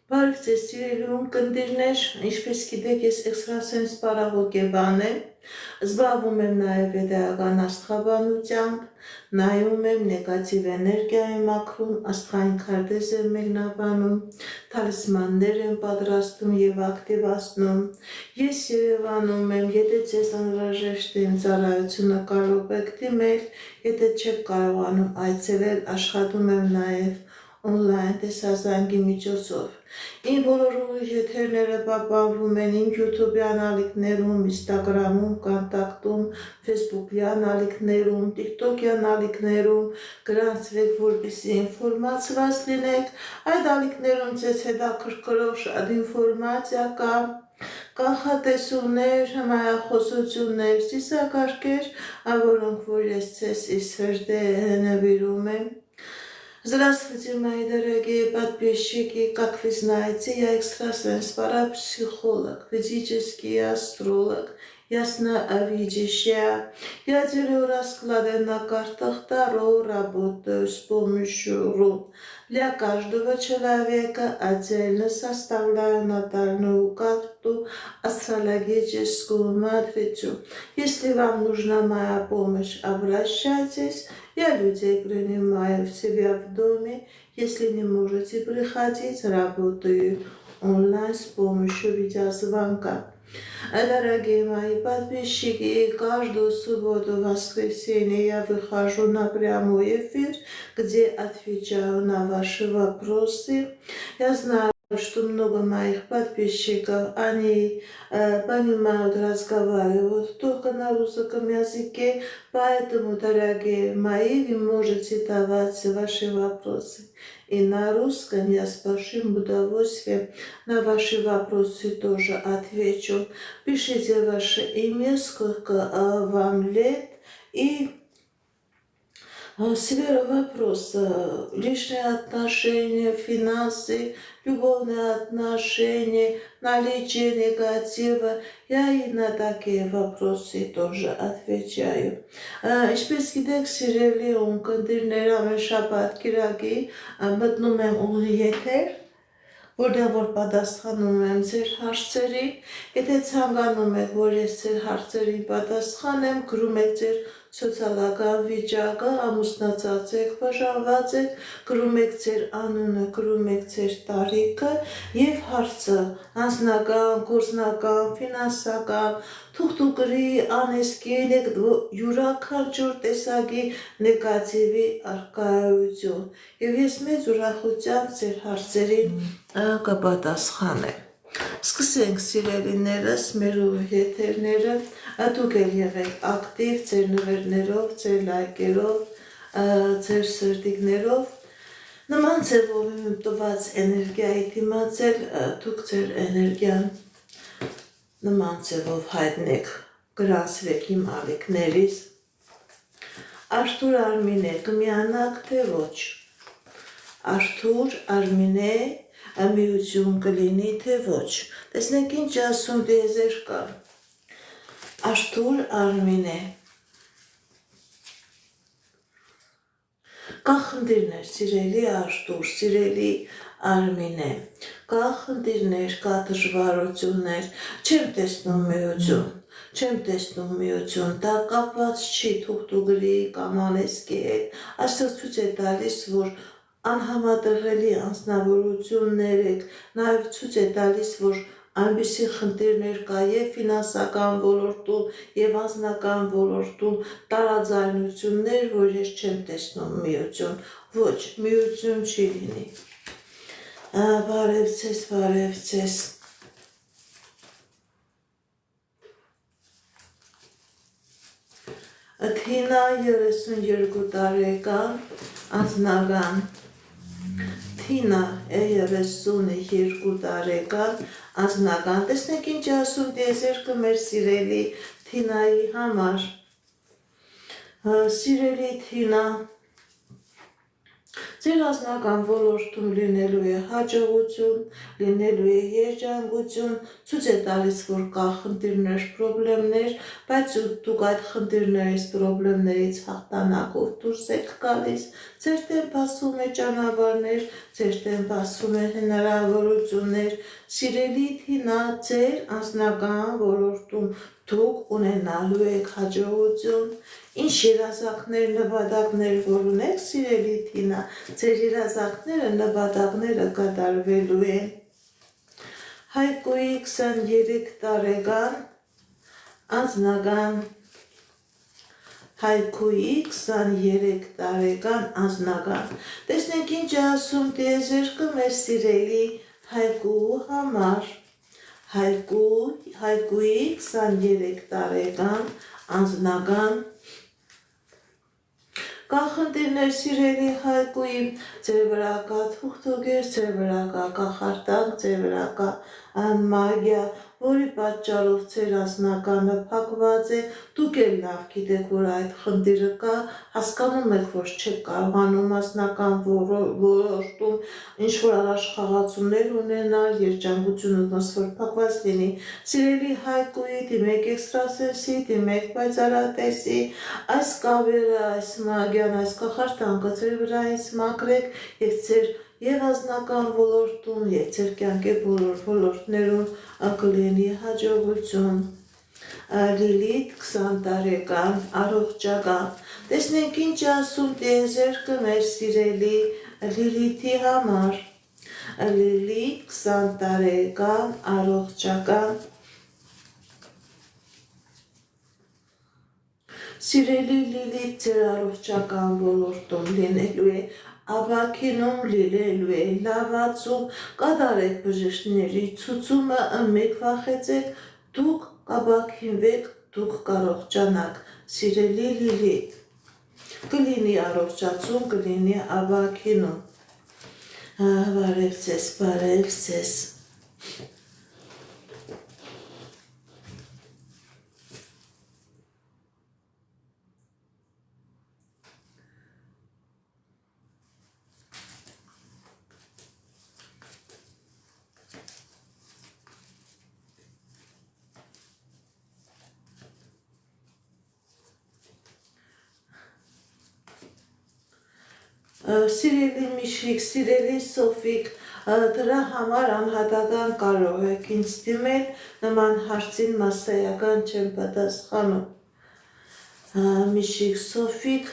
Բարև ձեզ սիրելի ունկնդիրներ, ինչպես գիտեք, ես էքստրասենս պարաղոգեբան եմ, զբաղվում եմ նաև վեդայական աստղաբանությամբ, նայում եմ նեգատիվ էներգիայի մաքրում, աստղային քարտեզ եմ մեկնաբանում, թալիսմաններ եմ պատրաստում և ակտիվացնում։ Ես Երևանում եմ, եթե ձեզ անհրաժեշտ է իմ ծառայությունը կարող եք դիմել, եթե չեք կարողանում այցելել, աշխատում եմ նաև օնլայն տեսազանգի միջոցով։ Իմ բոլոր եթերները պահպանվում են իմ YouTube-յան ալիքներում, Instagram-ում, Կոնտակտում, Facebook-յան ալիքներում, TikTok-յան ալիքներում, գրանցվեք, որպեսզի ինֆորմացված լինեք։ Այդ ալիքներում ձեզ հետաքրքրող շատ ինֆորմացիա կա, կանխատեսումներ, հմայախոսություններ, ծիսակարգեր, որոնք որ ես ձեզ իսրդե նվիրում եմ։ Здравствуйте, мои дорогие подписчики! Как вы знаете, я экстрасенс, парапсихолог, ведический астролог, ясновидящая. Я делаю расклады на картах Таро, работаю с помощью рун. Для каждого человека отдельно составляю натальную карту, астрологическую матрицу. Если вам нужна моя помощь, обращайтесь. Я людей принимаю в себя в доме. Если не можете приходить, работаю онлайн с помощью видеозвонка. Дорогие мои подписчики, каждую субботу, воскресенье я выхожу на прямой эфир, где отвечаю на ваши вопросы. Я знаю, что много моих подписчиков, они понимают, разговаривают только на русском языке, поэтому, дорогие мои, вы можете давать ваши вопросы. И на русском я с большим удовольствием на ваши вопросы тоже отвечу. Пишите ваше имя, сколько вам лет и сфера вопроса, личные отношения, финансы, любовные отношения, наличие негатива. Я и на такие вопросы тоже отвечаю. Ինչպես գիտեք, սիրելի ունկնդիրներ, ամեն շաբաթ կիրակի մտնում եմ ուղի եթեր, որտեղ որ պատասխանում եմ ձեր հարցերի։ Եթե ցանկանում եք, որ ես ձեր հարցերին պատասխանեմ, գրում եք ձեր սոցիալական վիճակը, ամուսնացած եք, բաժանված եք, գրում եք ձեր անունը, գրում եք ձեր տարիքը եւ հարցը անձնական, գործնական, ֆինանսական, թուղթուկրի, անեսքի, յուրաքանչյուր տեսակի նեգատիվի արկայություն։ Եվ ես մեծ ուրախությամբ ձեր հարցերին կպատասխանեմ։ Սկսենք սիրելիներս, մեր եթերները, դուք էլ եղեք ակտիվ ձեր նվերներով, ձեր լայքերով, ձեր սրտիկներով, նման ձևով իմ տված էներգիայի դիմացել, դուք ձեր էներգիան նման ձևով հայտնեք, գրանցվեք իմ ալիքներից։ Արթուր Արմինե, կմիանաք թե ոչ։ Արթուր Արմինե, միություն կլինի թե ոչ։ Տեսնենք ինչ ասում դիեզեր կա։ Արթուր Արմինե։ Կա խնդիրներ, սիրելի Արթուր, սիրելի Արմինե։ Կա խնդիրներ, կա դժվարություններ, չեմ տեսնում միություն։ Չեմ տեսնում միություն, դա կապված չի թուղթուկրի կամ անեսքի հետ, այստեղ ցույց է տալիս, որ անհամատեղելի անձնավորություններ եք, նաև ցույց է տալիս, որ այնպիսի խնդիրներ կա եւ ֆինանսական ոլորտում եւ անձնական ոլորտում տարաձայնություններ, որ ես չեմ տեսնում միություն, ոչ, միություն չի լինի։ Բարև ձեզ, բարև ձեզ։ Թինա 32 տարեկան, անձնական։ Թինա 32 տարեկան, անձնական։ Տեսնեք ինչ ասում դիեզերքը մեր սիրելի Թինայի համար։ Սիրելի Թինա, Ձեր անձնական ոլորտում լինելու է հաջողություն, լինելու է երջանկություն, ցույց է տալիս, որ կա խնդիրներ, պրոբլեմներ, բայց դուք այդ խնդիրներից, պրոբլեմներից հաղթանակով դուրս եք գալիս, ձեր դեմ բացվում է ճանապարհներ, ձեր դեմ բացվում է հնարավորություններ, սիրելի Թինա, ձեր անձնական ոլորտում դուք ունենալու եք հաջողություն, ինչ երազանքներ, նպատակներ, որ ունեք, սիրելի Թինա, ձեր երազանքները, նպատակները կատարվելու են։ Հայկոյի 23 տարեկան անձնական Հայկոյի 23 տարեկան անձնական տեսնենք ինչ ասում տիեզերքը մեր սիրելի Հայկու համար Հայկուի 23 տարեկան անձնական Կա խնդիրներ սիրելի Հայկուի, ձեր վրա կա թուղթուգեր, ձեր վրա կա կախարդանք, ձեր վրա կա մագիա, որի պատճառով ձեր անձնականը փակված է, դուք էլ լավ գիտեք, որ այդ խնդիրը կա, հասկանում եք, որ չեք կարողանում անձնական ոլորտում ինչ-որ առաջխաղացումներ ունենալ, երջանկությունը ոնց որ փակված լինի։ Սիրելի Հայկուի, դիմեք էքստրասենսի, դիմեք պայծառատեսի, այս կավերը, այս մագիան, այս կախարդանքը ձեր վրայից մաքրեք եւ ձեր Եվ անձնական ոլորտում, եւ ձեր կյանքի բոլոր ոլորտներում կլինի հաջողություն։ Լիլիթ 20 տարեկան, առողջական։ Տեսնենք ինչ ասում տիեզերքը մեր սիրելի Լիլիթի համար։ Լիլիթ 20 տարեկան, առողջական։ Սիրելի Լիլիթ, ձեր առողջական ոլորտում լինելու է Աբակինում լինելու է լավացում, կատարեք բժիշկների ցուցումը, մեկ վախեցեք, դուք կաբաքինվեք, դուք կարողանաք, սիրելի Լիլիթ, կլինի առողջացում, կլինի աբակինում, բարև ձեզ, բարև ձեզ։ Սիրելի Միշիկ, սիրելի Սոֆիկ, դրա համար անհատական կարող եք ինձ դիմել, նման հարցին մասսայական չեմ պատասխանում։ Միշիկ, Սոֆիկ,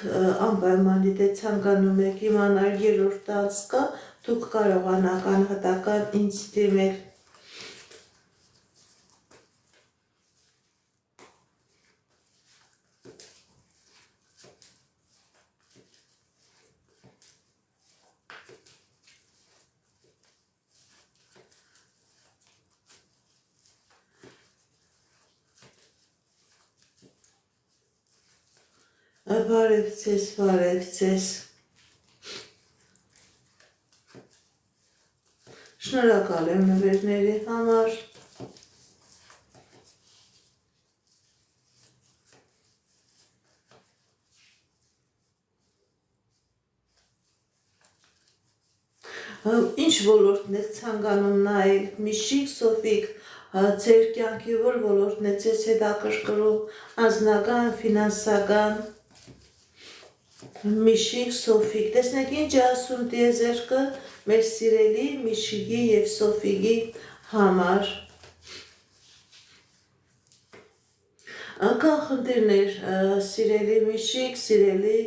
անպայման դե ցանկանում եք իմանալ երրորդ անցկա, դուք կարողանաք անհատական ինձ դիմել։ Բարև ձեզ, բարև ձեզ։ Շնորհակալ եմ նվերների համար։ Ինչ ոլորտն եք ցանկանում նայել, Միշիկ, Սոֆիկ, ձեր կյանքի որ ոլորտն է ձեզ հետաքրքրում, անձնական, ֆինանսական, Միշիկ, Սոֆիկ, տեսնեք ինչ ասում տիեզերքը մեր սիրելի Միշիկի եւ Սոֆիկի համար։ Կան խնդիրներ, սիրելի Միշիկ, սիրելի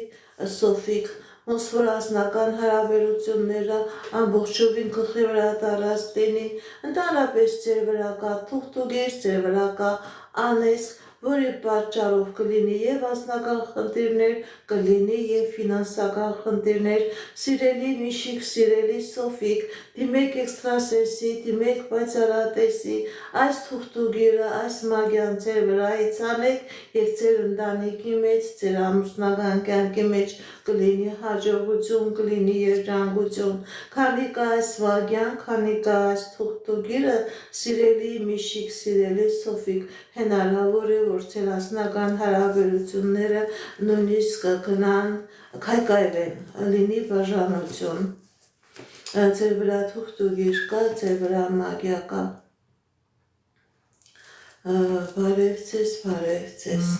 Սոֆիկ, ոնց որ անձնական հարաբերությունները ամբողջովին գլխի վրա տարած լինի, ընդհանրապես ձեր վրա կա թուղթուգիր, ձեր վրա կա անեծք, որի պատճառով կլինի եւ անձնական խնդիրներ, կլինի եւ ֆինանսական խնդիրներ, սիրելի Միշիկ, սիրելի Սոֆիկ, դիմեք էքստրասենսի, դիմեք պայծառատեսի, այս թուղթուգիրը, այս մագյան ձեր վրայից անեք և ձեր ընտանիքի մեջ, ձեր ամուսնական կյանքի մեջ կլինի հաջողություն, կլինի երջանկություն, քանի կա այս վագյան, քանի կա այս թուղթուգիրը, սիրելի Միշիկ, սիրելի Սոֆիկ, հնարավոր է, որ ձեր ասնական հարաբերությունները նույնիսկ կգնան քայքայվեն, լինի բաժանություն, ձեր վրա թուղթուգիր կա, ձեր վրա մագիա կա, բարև ձեզ, բարև ձեզ,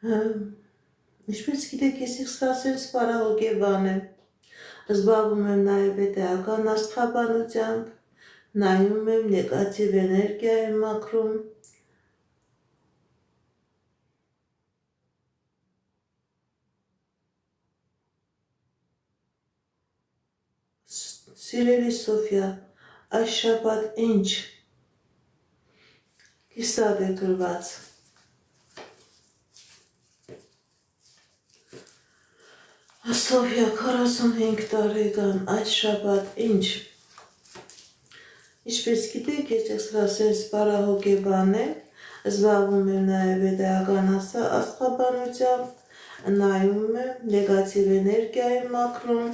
Ինչպես գիտեք, ես էքստրասենս պարահոգեբան եմ, զբաղվում եմ նաև էդեական աստղաբանությամբ, նայում եմ նեգատիվ էներգիա եմ մաքրում, սիրելի Սոֆիա, այս շաբաթ ինչ կիսատ է գրված, Սոֆիա 45 տարեկան, այս շաբաթ ինչ, ինչպես գիտեք, ես էքստրասենս պարահոգեբան եմ, զբաղվում եմ նաև էդեական աստղաբանությամբ, նայում եմ նեգատիվ էներգիա եմ մաքրում,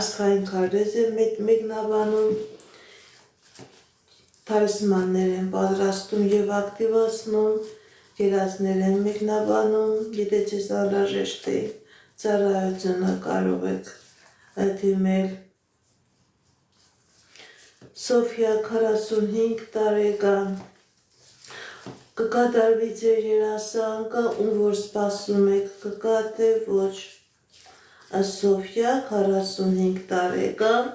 աստղային քարտեզ եմ մեկնաբանում, թալիսմաններ եմ պատրաստում և ակտիվացնում, երազներ եմ մեկնաբանում, եթե ձեզ անհրաժեշտ է ծառայությունը կարող եք դիմել։ Սոֆիա 45 տարեկան, կկատարվի ձեր երազանքը, ում որ սպասում եք, կգա թե ոչ։ Սոֆիա 45 տարեկան,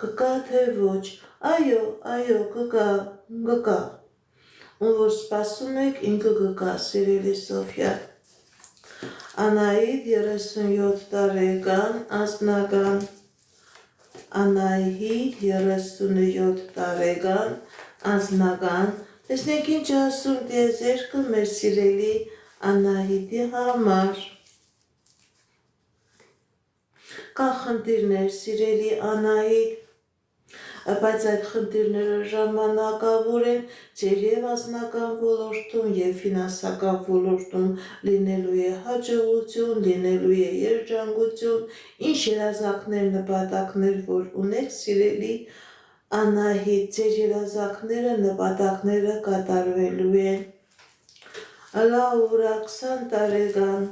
կգա թե ոչ, այո, կգա, ում որ սպասում եք, ինքը կգա, սիրելի Սոֆիա։ Անահիտ 37 տարեկան, անձնական, Անահիտ 37 տարեկան, անձնական, տեսնեք ինչ ասում տիեզերքը մեր սիրելի Անահիտի համար։ Կա խնդիրներ, սիրելի Անահիտ, բայց այդ խնդիրները ժամանակավոր են, ձեր և անձնական ոլորտում և ֆինանսական ոլորտում լինելու է հաջողություն, լինելու է երջանկություն, ինչ երազանքներ, նպատակներ, որ ունեք, սիրելի Անահիտ, ձեր երազանքները, նպատակները կատարվելու են։ Լաուրա 20 տարեկան,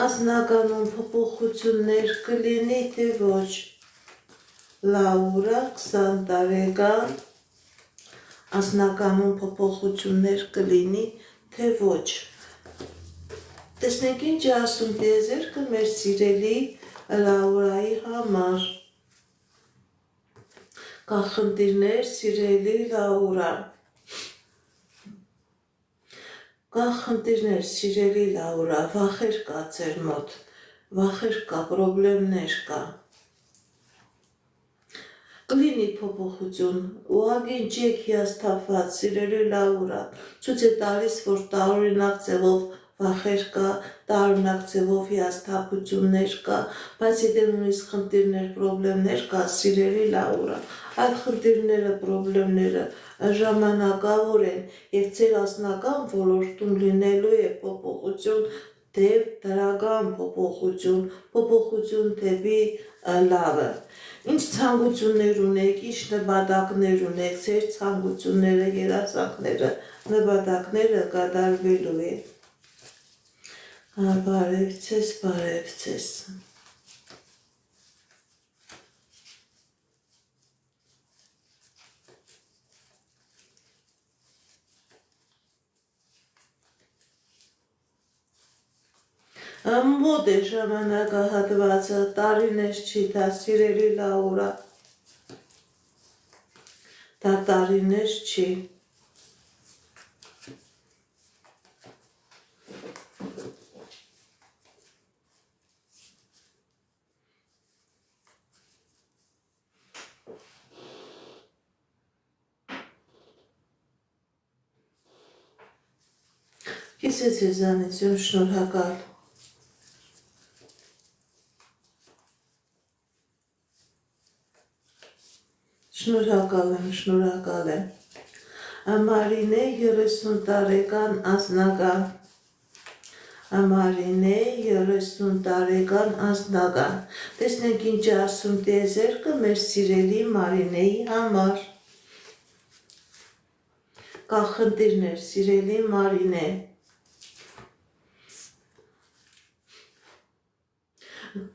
անձնականում փոփոխություններ կլինի, թե ոչ։ Լաուրա 20 տարեկան, անձնականում փոփոխություններ կլինի, թե ոչ։ Տեսնենք ինչ ասում տիեզերքը մեր սիրելի Լաուրայի համար։ Կա խնդիրներ, սիրելի Լաուրա։ Կա խնդիրներ, սիրելի Լաուրա, վախեր կա ձեր մոտ, վախեր կա, պրոբլեմներ կա։ Կլինի փոփոխություն, ուղղակի ջեք հիասթափված, սիրելի Լաուրա, ցույց է տալիս, որ տարօրինակ ձևով վախեր կա, տարօրինակ ձևով հիասթափություններ կա, բայց եթե նույնիսկ խնդիրներ, պրոբլեմներ կա, սիրելի Լաուրա, այդ խնդիրները, պրոբլեմները ժամանակավոր են և ձեր անձնական ոլորտում լինելու է փոփոխություն, դեպ դրական փոփոխություն դեպի լավը։ Ինչ ցանկություններ ունեք, ինչ նպատակներ ունեք, ձեր ցանկությունները, երազանքները, նպատակները կատարվելու է։ Բարև ձեզ։ Մոտ է ժամանակահատվածը, տարիներ չի, դա սիրելի Լաուրա, դա տարիներ չի։ Ես ձեզանից շնորհակալ։ Շնորհակալ եմ։ Մարինե 30 տարեկան անձնական։ Մարինե 30 տարեկան անձնական։ Տեսնենք ինչ ասում տիեզերքը մեր սիրելի Մարինեի համար։ Կա խնդիրներ, սիրելի Մարինե։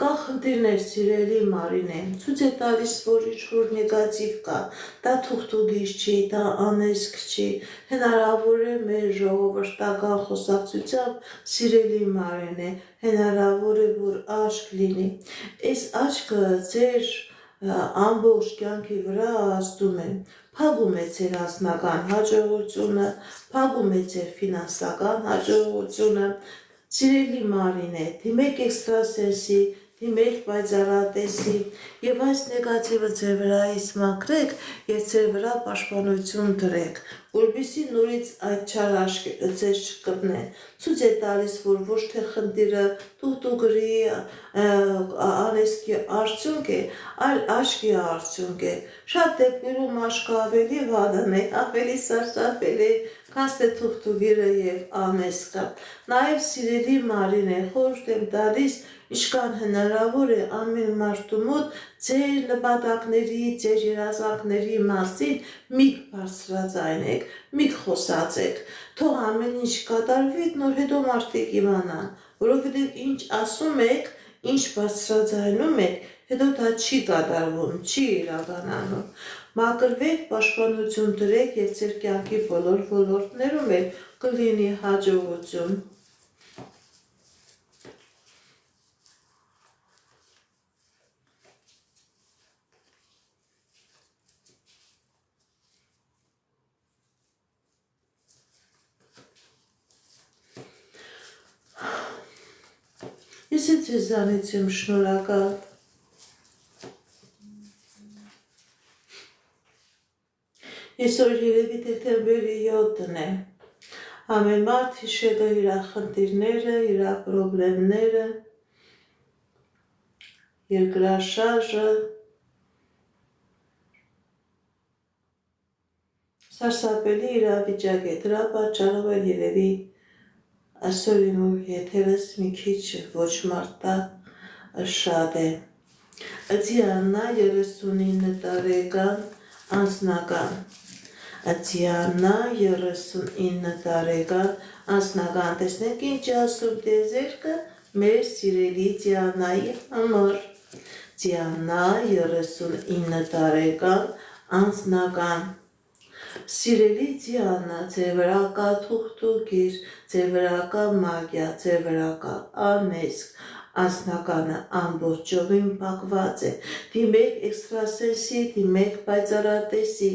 Կա խնդիրներ, սիրելի Մարինե, ցույց է տալիս, որ ինչ-որ նեգատիվ կա, դա թուղթուգիր չի, դա անեսք չի, հնարավոր է մեր ժողովրդական խոսակցությամբ, սիրելի Մարինե, հնարավոր է, որ աչք լինի, այս աչքը ձեր ամբողջ կյանքի վրա ազդում է, փակում է ձեր անձնական հաջողությունը, փակում է ձեր ֆինանսական հաջողությունը, Սիրելի Մարինե, դիմեք էքստրասենսի, դիմեք պայծառատեսի եւ այս նեգատիվը ձեր վրայից մաքրեք եւ ձեր վրա պաշտպանություն դրեք, որպեսզի նորից այդ չար աչքերը ձեզ չկպնեն։ Ցույց է տալիս, որ ոչ թե խնդիրը տուղտուգրի անեսքի արդյունք է, այլ աչքի արդյունք է։ Շատ դեպքերում աչքը ավելի վատն է, ավելի սարսափել է, քան թե թուղթուգիրը եւ անեսքը։ Նաեւ սիրելի Մարինե, խորհուրդ եմ տալիս, ինչքան հնարավոր է ամեն մարդու մոտ ձեր նպատակների, ձեր երազանքների մասին միք բարձրաձայնեք, միք խոսացեք, թող ամեն ինչ կատարվի, նոր հետո մարդիկ իմանան, որովհետեւ ինչ ասում եք, ինչ բարձրաձայնում եք, հետո դա չի կատարվում, չի իրականանում։ Մաքրվեք, պաշտպանություն դրեք եւ ձեր կյանքի բոլոր ոլորտներում էլ կլինի հաջողություն։ Ես ձեզանից եմ շնորհակալ։ Այսօր երևի դեկտեմբերի 7-ն է։ Ամեն մարդ հիշել է իր խնդիրները, իր պրոբլեմները, երկրաշարժը, սարսափելի իրավիճակ է, դրա պատճառով էլ երևի այսօր իմ եթերս մի քիչ ոչ մարդա շատ է։ Դիանա 39 տարեկան անձնական։ Դիանա 39 տարեկան անձնական։ Տեսնենք ինչ ասում տիեզերքը մեր սիրելի Դիանայի համար։ Դիանա 39 տարեկան անձնական։ Սիրելի Դիանա, ձեր վրա կա թուղթուգիր, ձեր վրա կա մագիա, ձեր վրա կա անեսք, անձնականը ամբողջովին փակված է։ Դիմեք էքստրասենսի, դիմեք պայծառատեսի,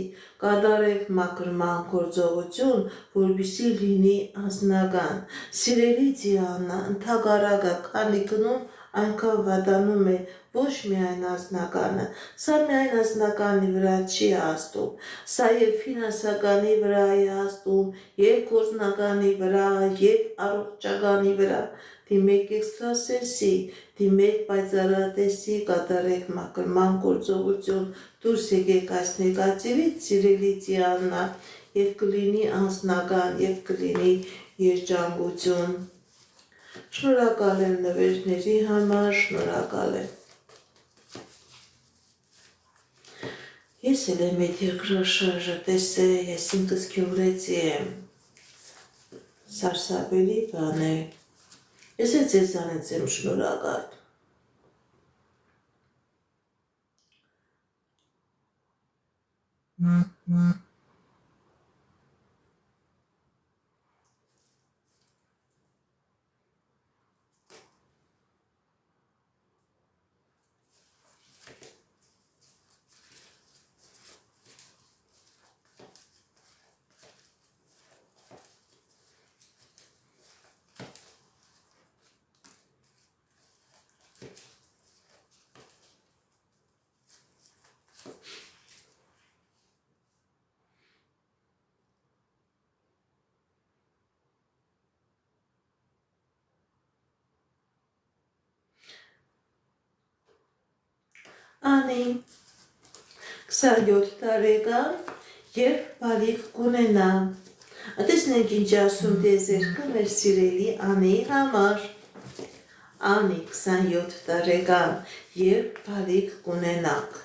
կատարեք մաքրման գործողություն, որպեսզի լինի անձնական։ Սիրելի Դիանա, ընդհակառակը քանի գնում այնքան վատանում է ոչ միայն անձնականը, սա միայն անձնականի վրա չի ազդում, սա եւ ֆինանսականի վրա է ազդում, եւ գործնականի վրա, եւ առողջականի վրա։ Դիմեք էքստրասենսի, դիմեք պայծառատեսի, կատարեք մաքրման գործողություն, դուրս եկեք այս նեգատիվից, սիրելի Դիանա, եւ կլինի անձնական, եւ կլինի երջանկություն։ Շնորհակալ եմ նվերների համար, շնորհակալ եմ։ Ես էլ եմ այդ երկրաշարժը տեսել, ես ինքս գյումրեցի եմ, սարսափելի բան է, ես էլ ձեզանից եմ շնորհակալ։ Անի, 27 տարեկան, երբ բալիկ կունենա, տեսնենք ինչ ասում դեզերքը մեր սիրելի Անիի համար, Անի 27 տարեկան, երբ բալիկ կունենաք,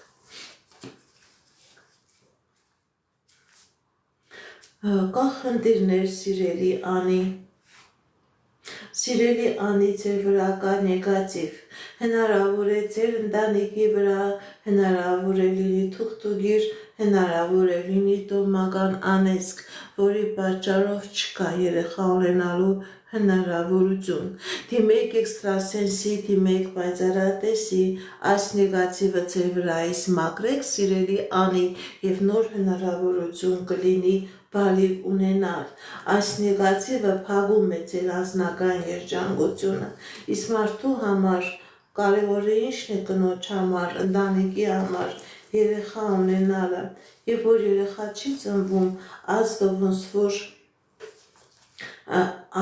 կա խնդիրներ սիրելի Անի, Սիրելի Անի ձեր վրա կա նեգատիվ, հնարավոր է ձեր ընտանիքի վրա, հնարավոր է լինի թուղթուգիր, հնարավոր է լինի տոհմական անեծք, որի պատճառով չկա երեխա ունենալու հնարավորություն։ Դիմեք էքստրասենսի, դիմեք պայծառատեսի, այս նեգատիվը ձեր վրայից մաքրեք սիրելի Անի եւ նոր հնարավորություն կլինի բալիկ ունենալ։ Այս նեգատիվը փակում է ձեր անձնական երջանկությունը, իսկ մարդու համար կարևորը ինչն է կնոջ համար, ընտանիքի համար, երեխա ունենալը, երբ որ երեխա չի ծնվում, ազգը ոնց որ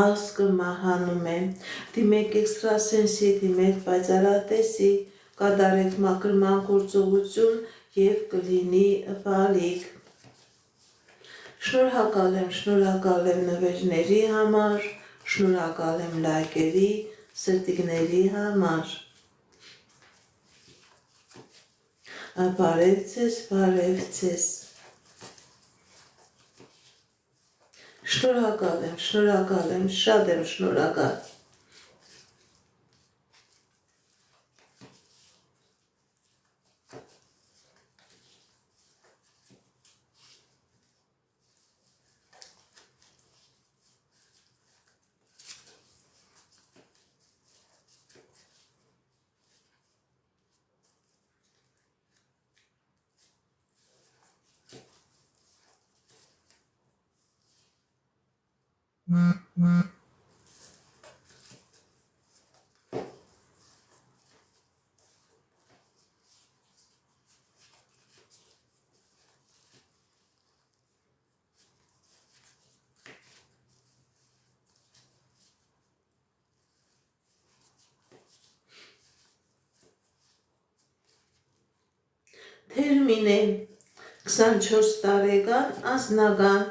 ազգը մահանում է, դիմեք էքստրասենսի, դիմեք պայծառատեսի, կատարեք մաքրման գործողություն եւ կլինի բալիկ։ Շնորհակալ եմ նվերների համար, շնորհակալ եմ լայքերի, սրտիկների համար։ Բարև ձեզ, բարև ձեզ։ Շնորհակալ եմ, շատ եմ շնորհակալ։ Թերմին է 24 տարեկան անձնական,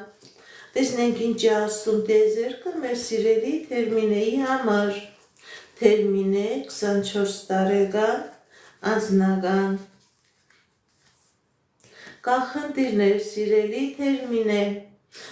տեսնենք ինչ է ասում տեզերքը մեր սիրելի Թերմինեի համար, Թերմին է 24 տարեկան անձնական, կա խնդիրներ սիրելի Թերմին է,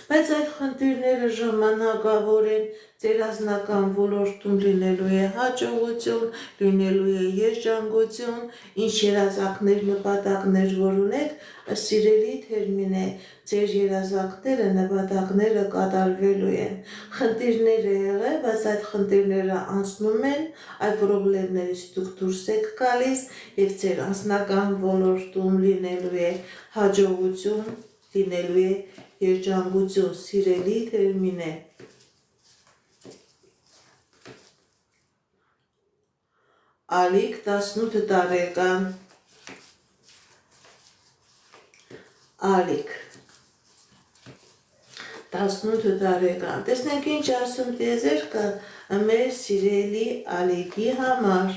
բայց այդ խնդիրները ժամանակավոր են, ձեր անձնական ոլորտում լինելու է հաջողություն, լինելու է երջանկություն, ինչ երազանքներ, նպատակներ որ ունեք, սիրելի Թերմին է, ձեր երազանքները, նպատակները կատարվելու են։ Խնդիրներ է եղել, բայց այդ խնդիրները անցնում են, այդ պրոբլեմներից դուք դուրս եք գալիս եւ ձեր անձնական ոլորտում լինելու է հաջողություն, լինելու է երջանկություն, սիրելի Թերմին է։ Ալիկ 18 տարեկան, Ալիկ 18 տարեկան, տեսնենք ինչ ասում տեզերքը մեր սիրելի Ալիկի համար։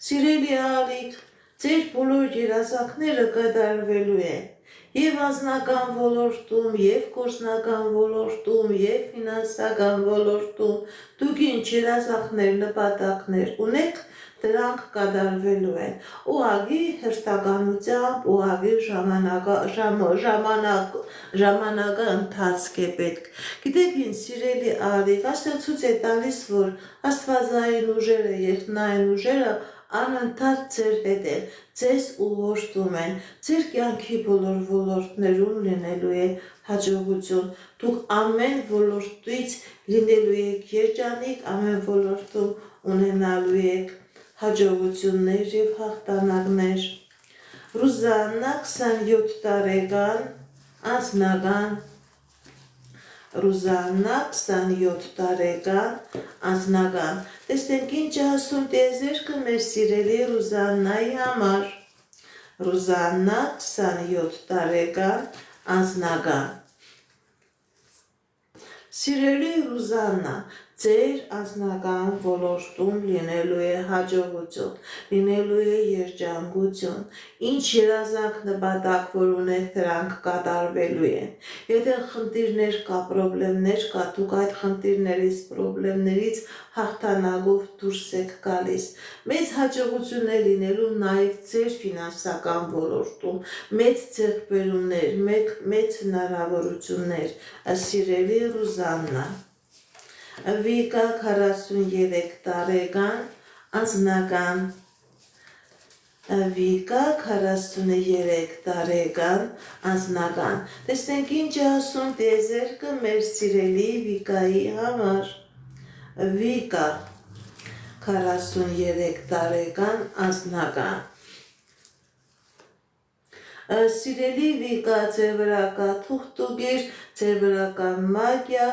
Սիրելի Ալիկ, ձեր բոլոր երազանքները կատարվելու են եւ անձնական ոլորտում, եւ գործնական ոլորտում, եւ ֆինանսական ոլորտում դուք ինչ երազանքներ, նպատակներ ունեք, դրանք կատարվելու են։ Ուղղակի հերթականությամբ, ուղղակի ժամանակը ընթացք է պետք։ Գիտեք ինչ, սիրելի աղջիկ, Աստված ցույց է տալիս, որ աստվածային ուժերը, երկնային ուժերը անընդհատ ձեր հետ են, ձեզ ուղղորդում են, ձեր կյանքի բոլոր ոլորտներում լինելու է հաջողություն, դուք ամեն ոլորտից լինելու եք երջանիկ, ամեն ոլորտում ունենալու եք հաջողություններ և հաղթանակներ։ Ռուզաննա 27 տարեկան, անձնական Ռուզաննա 27 տարեկան, անձնական։ Տեսնենք ինչ ասում տիեզերքը մեր սիրելի Ռուզաննայի համար։ Ռուզաննա 27 տարեկան, անձնական։ Սիրելի Ռուզաննա, ձեր անձնական ոլորտում լինելու է հաջողություն, լինելու է երջանկություն, ինչ երազանք նպատակ որ ունեք, դրանք կատարվելու են։ Եթե խնդիրներ կա, պրոբլեմներ կա, դուք այդ խնդիրներից, պրոբլեմներից հաղթանակով դուրս եք գալիս։ Մեծ հաջողություն է լինելու նաև ձեր ֆինանսական ոլորտում, մեծ ձեռքբերումներ, մեծ հնարավորություններ, սիրելի Ռուզաննա։ Վիկա 43 տարեկան, անձնական։ Վիկա 43 տարեկան, անձնական։ Տեսնենք ինչ ասում տիեզերքը մեր սիրելի Վիկայի համար։ Վիկա 43 տարեկան, անձնական։ Սիրելի Վիկա, ձեր վրա կա թուղթուգիր, ձեր վրա կա մագիա,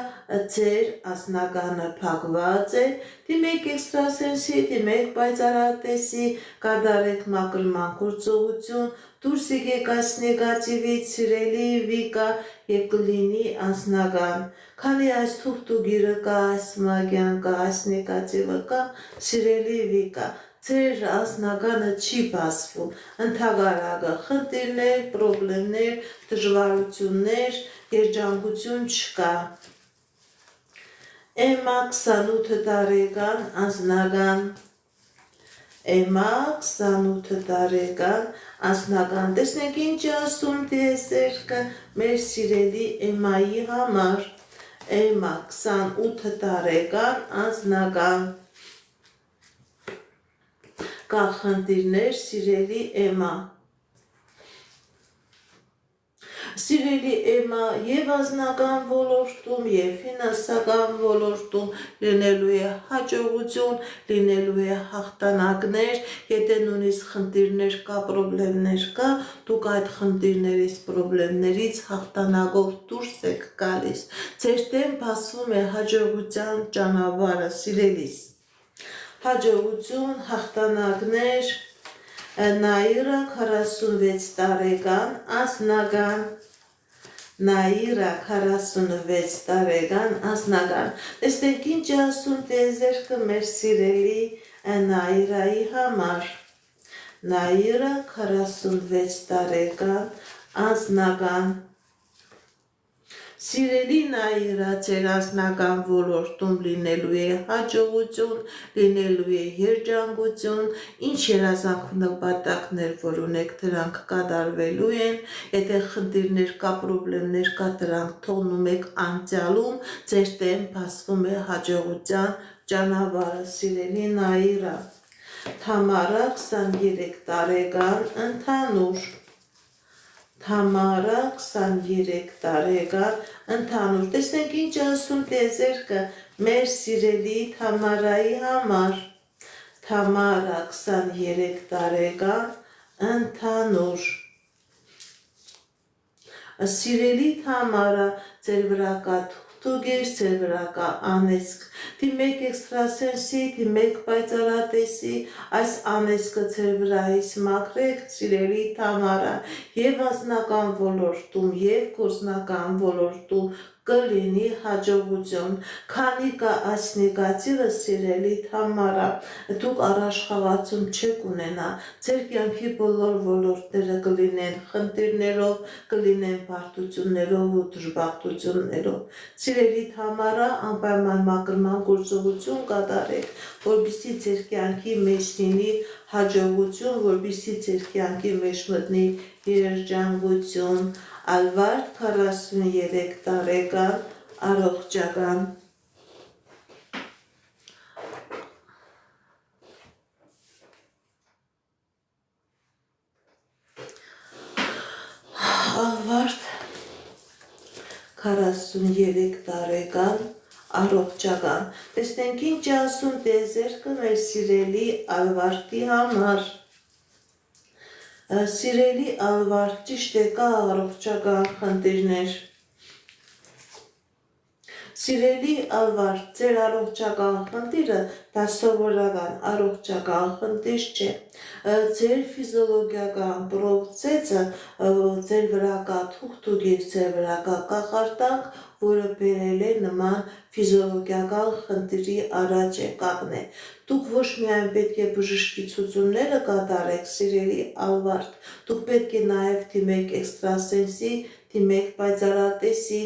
ձեր անձնականը փակված է, դիմեք էքստրասենսի, դիմեք պայծառատեսի, կատարեք մաքրման գործողություն, դուրս եկեք այս նեգատիվից, սիրելի Վիկա, եւ կլինի անձնական։ Քանի այս թուղթուգիրը կա, այս մագիան կա, այս նեգատիվը կա, սիրելի Վիկա, ձեր անձնականը չի բացվում, ընդհակառակը խնդիրներ, պրոբլեմներ, դժվարություններ, երջանկություն չկա։ Էմա 28 տարեկան, անձնական։ Էմա 28 տարեկան, անձնական։ Տեսնենք ինչ ասում տիեզերքը մեր սիրելի Էմայի համար։ Էմա 28 տարեկան, անձնական։ Կա խնդիրներ, սիրելի Էմա։ Սիրելի Էմա, եւ անձնական ոլորտում, եւ ֆինանսական ոլորտում լինելու է հաջողություն, լինելու է հաղթանակներ, եթե նույնիսկ խնդիրներ կա, պրոբլեմներ կա, դուք այդ խնդիրներից, պրոբլեմներից հաղթանակով դուրս եք գալիս։ Ձեր դեմ բացվում է հաջողության ճանապարհը, սիրելիս։ Հաջողություն, հաղթանակներ, Նաիրա 46 տարեկան, անձնական։ Նաիրա 46 տարեկան, անձնական։ Տեսնենք ինչ ասում տիեզերքը մեր սիրելի Նաիրայի համար։ Նաիրա 46 տարեկան, անձնական։ Սիրելի Նաիրա, ձեր անձնական ոլորտում լինելու է հաջողություն, լինելու է երջանկություն, ինչ երազանք նպատակներ որ ունեք, դրանք կատարվելու են, եթե խնդիրներ կա, պրոբլեմներ կա, դրանք թողնում եք անցյալում, ձեր դեմ բացվում է հաջողության ճանապարհը, սիրելի Նաիրա։ Թամարա 23 տարեկան, ընդհանուր։ Թամարա 23 տարեկան, ընդհանուր։ Տեսնենք ինչ ասում տիեզերքը մեր սիրելի Թամարայի համար։ Թամարա 23 տարեկան, ընդհանուր։ Սիրելի Թամարա, ձեր վրա կա թուղթուգիր, ձեր վրա կա անեծք, դիմեք էքստրասենսի, դիմեք պայծառատեսի, այս անեծքը ձեր վրայից մաքրեք, սիրելի Թամարա, եւ անձնական ոլորտում, եւ գործնական ոլորտում կլինի հաջողություն, քանի կա այս նեգատիվը սիրելիդ համարա, դուք առաջխաղացում չեք ունենա, ձեր կյանքի բոլոր ոլորտները կլինեն խնդիրներով, կլինեն բարդություններով ու դժբախտություններով, սիրելիդ համարա անպայման մաքրման գործողություն կատարեք, որպեսզի ձեր կյանքի մեջ լինի հաջողություն, որպեսզի ձեր կյանքի մեջ մտնի երջանկություն, Ալվարդ 43 տարեկան առողջական Ալվարդ 43 տարեկան առողջական տեսնենք ինչ ասում տեզերքը մեր սիրելի Ալվարդի համար Սիրելի Ալվարդ, ճիշտ է կա առողջական խնդիրներ։ Սիրելի Ալվարդ, ձեր առողջական խնդիրը դա սովորական առողջական խնդիր չէ։ Ձեր ֆիզիոլոգիական պրոցեսը ձեր վրա կա թուղթուգիր, ձեր վրա կա կախարդանք, որը բերել է նման ֆիզիոլոգիական խնդիրի առաջ եկակն է։ Դուք ոչ միայն պետք է բժշկի ցուցումները կատարեք, սիրելի Ալվարդ, դուք պետք է նաև դիմեք էքստրասենսի, դիմեք պայծառատեսի,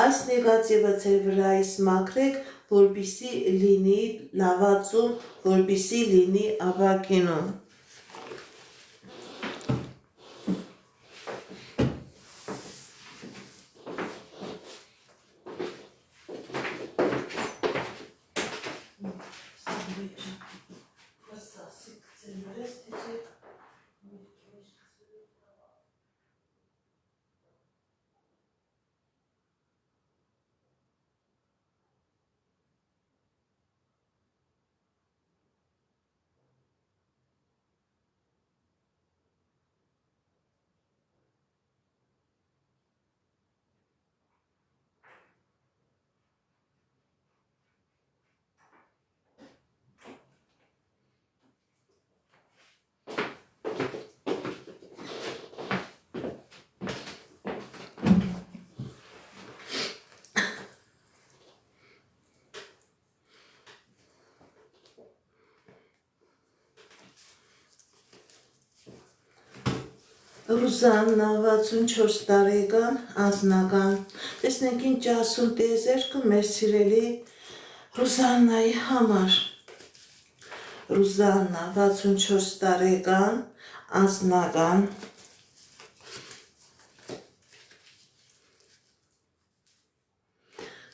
այս նեգատիվը ձեր վրայից մաքրեք, որպեսզի լինի լավացում, որպեսզի լինի ապակինում։ Ռուզաննա 64 տարեկան անձնական տեսնենք ինչ ասում տեզերքը մեր սիրելի Ռուզաննայի համար Ռուզաննա 64 տարեկան անձնական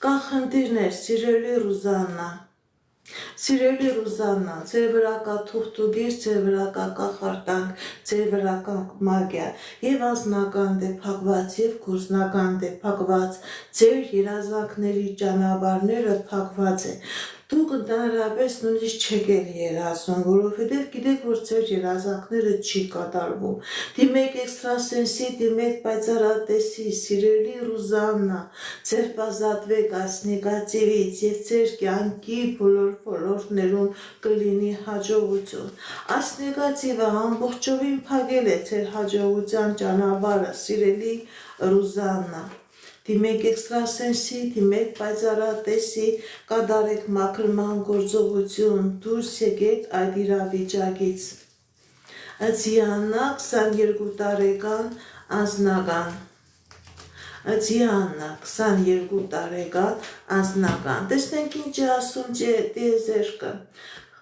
կա խնդիրներ սիրելի Ռուզաննա Սիրելի Ռուզաննա, ձեր վրա կա թուղթուգիր, ձեր վրա կա կախարդանք, ձեր վրա կա մագիա, եւ անձնական դե փակված, եւ գործնական դե փակված, ձեր երազանքների ճանապարհները փակված է։ Դուք ընդհանրապես նույնիսկ չեք էլ երազում, որովհետև գիտեք, որ ձեր երազանքները չի կատարվում։ Դիմեք էքստրասենսի, դիմեք պայծառատեսի, սիրելի Ռուզաննա, ձեր բազատվեք այս նեգատիվից եւ ձեր կյանքի բոլոր ոլորտներում կլինի հաջողություն։ Այս նեգատիվը ամբողջովին փակել է ձեր հաջողության ճանապարհը, սիրելի Ռուզաննա։ Դիմեք էքստրասենսի, դիմեք պայծառատեսի, կատարեք մաքրման գործողություն, դուրս եկեք այդ իրավիճակից։ Ձիաննա 22 տարեկան անձնական Ձիաննա 22 տարեկան անձնական տեսնենք ինչ է ասում տիեզերքը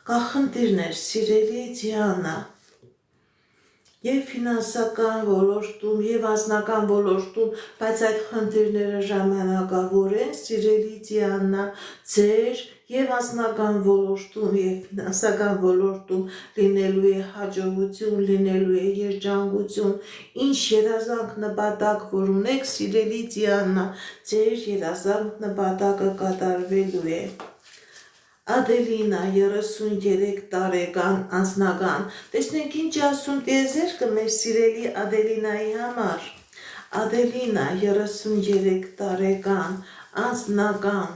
կա խնդիրներ սիրելի Ձիաննա Եվ ֆինանսական ոլորտում, եւ անձնական ոլորտում, բայց այդ խնդիրները ժամանակավոր են, սիրելի Դիանա, ձեր եւ անձնական ոլորտում եւ ֆինանսական ոլորտում լինելու է հաջողություն, լինելու է երջանկություն, ինչ երազանք նպատակ որ ունեք, սիրելի Դիանա, ձեր երազանք նպատակը կատարվելու է։ Ադելինա 33 տարեկան անձնական տեսնենք ինչ ասում տիեզերքը մեր սիրելի Ադելինայի համար Ադելինա 33 տարեկան անձնական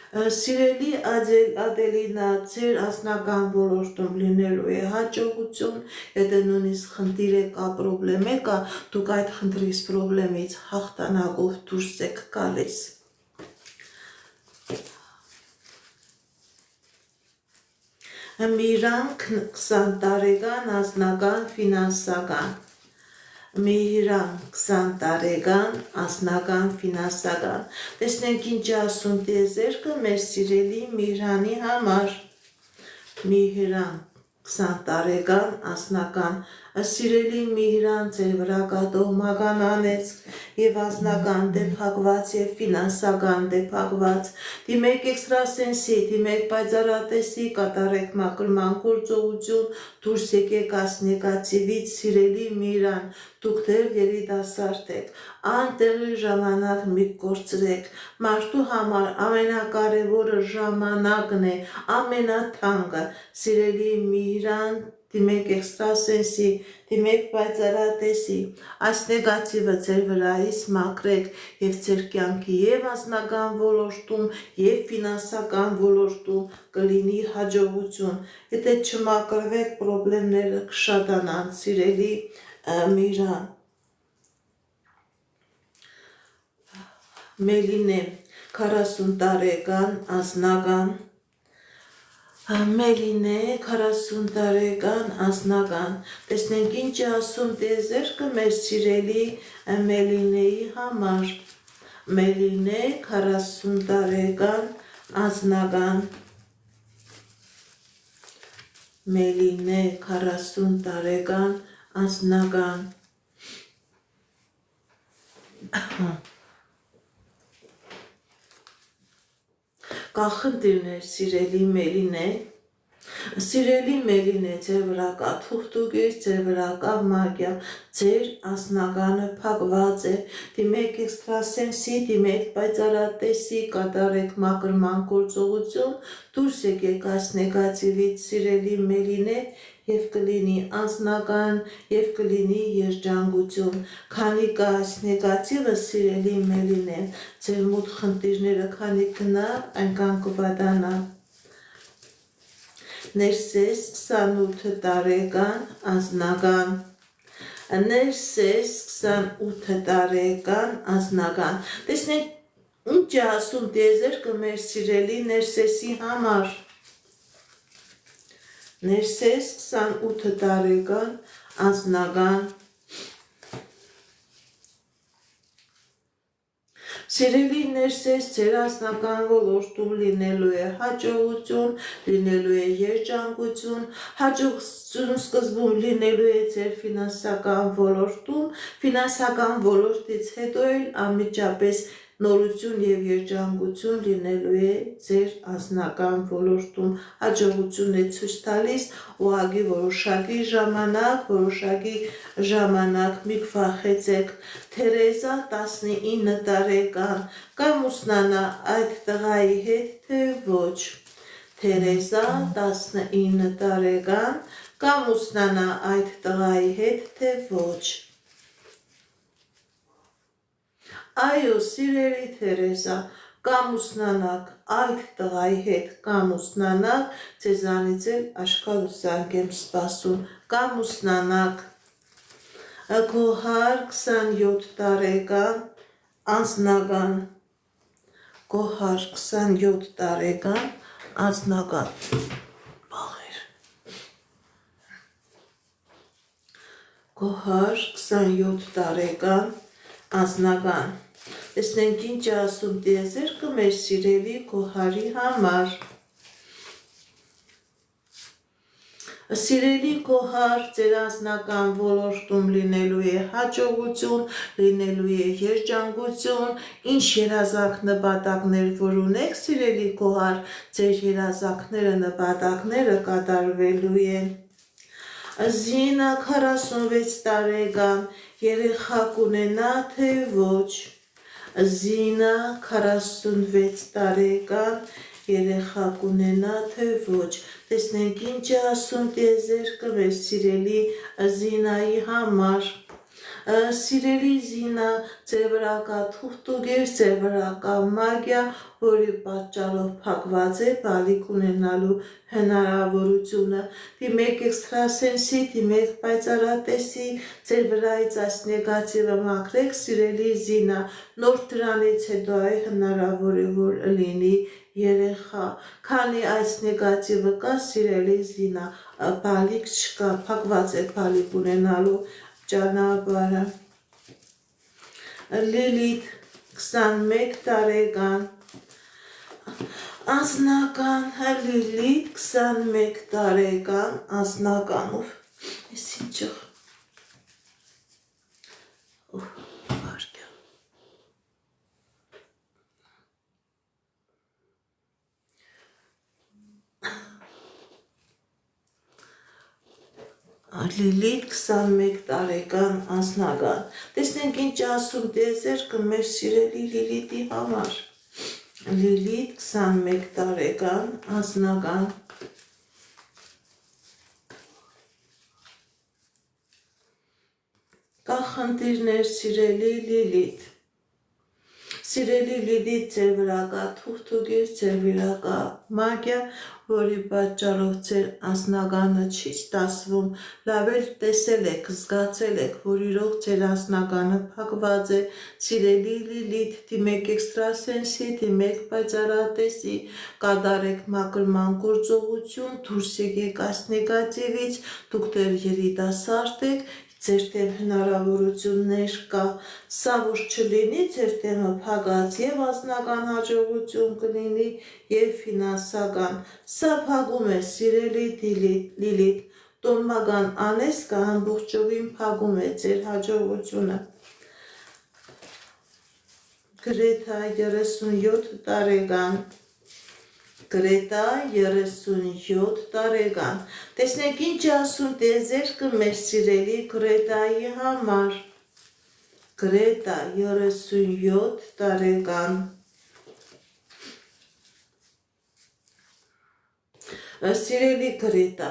Սիրելի Ադելինա, ձեր անձնական ոլորտում լինելու է հաջողություն, եթե նույնիսկ խնդիր է կա, պրոբլեմ է կա, դուք այդ խնդրից պրոբլեմից հաղթանակով դուրս եք գալիս։ Միրան 20 տարեկան անձնական ֆինանսական Միրան 20 տարեկան անձնական ֆինանսական տեսնենք ինչ ասում տիեզերքը մեր սիրելի Միրանի համար Միրան 20 տարեկան անձնական սիրելի Միրան ձեր վրա կա տոհմական անեծք եւ անձնական դեպակված եւ ֆինանսական դեպակված դիմեք էքստրասենսի դիմեք պայծառատեսի կատարեք մակրման գործողություն դուրս եկեք այս նեգատիվից սիրելի Միրան դուք դեռ երիտասարդ եք անտեղի ժամանակ մի կորցրեք մարդու համար ամենակարևորը ժամանակն է ամենաթանկը սիրելի Միրան դիմեք էքստրասենսի, դիմեք պայծառատեսի, այս նեգատիվը ձեր վրայից մաքրեք եւ ձեր կյանքի եւ անձնական ոլորտում եւ ֆինանսական ոլորտում կլինի հաջողություն։ Եթե չմաքրվեք, պրոբլեմները կշատանան, սիրելի Միրան։ Մելինե 40 տարեկան անձնական Մելինե 40 տարեկան անձնական տեսնենք ինչ ասում տիեզերքը մեր սիրելի Մելինեի համար Մելինե 40 տարեկան անձնական Մելինե 40 տարեկան անձնական Կա խնդիրներ սիրելի Մելինե Սիրելի Մելինե ձեր վրա կա թուղթուկիր, ձեր վրա կա մագիա, ձեր անձնականը փակված է, դիմեք էքստրասենսի, դիմեք պայծառատեսի, կատարեք մաքրման գործողություն, դուրս եկեք այս նեգատիվից սիրելի Մելինե եւ կլինի անձնական եւ կլինի երջանկություն, քանի կա այս նեգատիվը սիրելի Մելինե, ձեր մոտ խնդիրները քանի գնա, այնքան կվատանա Ներսես 28 տարեկան անձնական Ներսես 28 տարեկան անձնական Տեսնենք ինչ է ասում տիեզերքը մեր սիրելի Ներսեսի համար Ներսես 28 տարեկան անձնական Սիրելի Ներսես ձեր անձնական ոլորտում լինելու է հաջողություն, լինելու է երջանկություն, հաջողություն սկզբում լինելու է ձեր ֆինանսական ոլորտում, ֆինանսական ոլորտից հետո էլ անմիջապես նորություն եւ երջանկություն լինելու է ձեր անձնական ոլորտում, հաջողություն է ցույց տալիս ուղղակի որոշակի ժամանակ մի քվախեցեք Թերեզա 19 տարեկան կամ ուսնանա այդ տղայի հետ թե ոչ Թերեզա 19 տարեկան կամ ուսնանա այդ տղայի հետ թե ոչ Այո, սիրելի Թերեզա, կամ ուսնանաք այդ տղայի հետ, կամ ուսնանաք, ձեզանից էլ աշկալ ու զանգ եմ սպասում, կամ ուսնանաք Գոհար 27 տարեկան անձնական Գոհար 27 տարեկան անձնական բաղեր Գոհար 27 տարեկան անձնական Տեսնենք ինչ ասում տիեզերքը մեր սիրելի Գոհարի համար Սիրելի Գոհար, ձեր անձնական ոլորտում լինելու է հաջողություն, լինելու է երջանկություն, ինչ երազանք նպատակներ որ ունեք, սիրելի Գոհար, ձեր երազանքները նպատակները կատարվելու են։ Զինա 46 տարեկան երեխա կունենա թե ոչ։ Զինա 46 տարեկան երեխա կունենա թե ոչ։ Տեսնենք ինչ է ասում տիեզերքը մեր սիրելի Զինայի համար։ Սիրելի զինա, ձեր վրա կա թուղթուգիր, ձեր վրա կա մագիա, որի պատճառով փակված է բալիկ ունենալու հնարավորությունը։ Դիմեք էքստրասենսի, դիմեք պայծառատեսի, ձեր վրայից այս նեգատիվը մաքրեք, սիրելի զինա, նոր դրանից հետո հնարավոր է որ լինի երեխա, քանի այս նեգատիվը կա, սիրելի զինա, բալիկ չկա, փակված է բալիկ ունենալու ճանապարհը։ Լիլիթ 21 տարեկան անձնական, Լիլիթ 21 տարեկան անձնական, ես ինչը Լիլիթ 21 տարեկան անձնական, տեսնենք ինչ ասում դեզերքը մեր սիրելի Լիլիթի համար, Լիլիթ 21 տարեկան անձնական, կա խնդիրներ սիրելի Լիլիթ, սիրելի Լիլիթ, ձեր վրա կա թուղթուգիր, ձեր վրա կա մագիա, որի պատճառով ձեր անձնականը չի ստացվում, լավ էլ տեսել եք, զգացել եք, որ իրոք ձեր անձնականը փակված է, սիրելի Լիլիթ, դիմեք էքստրասենսի, դիմեք պայծառատեսի, կատարեք մաքրման գործողություն, դուրս եկեք այս նեգատիվից, դուք դեռ երիտասարդ եք, ձեր դեմ հնարավորություններ կա, սա որ չլինի, ձեր դեմը փակած եւ անձնական հաջողություն կլինի եւ ֆինանսական, սա փակում է սիրելի Լիլիթ, տոմական անես կա ամբողջովին փակում է ձեր հաջողությունը, Գրետա 37 տարեկան, Գրետա 37 տարեկան, տեսնենք ինչ ասում դեզերքը մեր սիրելի Գրետայի համար, Գրետա 37 տարեկան, Սիրելի Գրետա,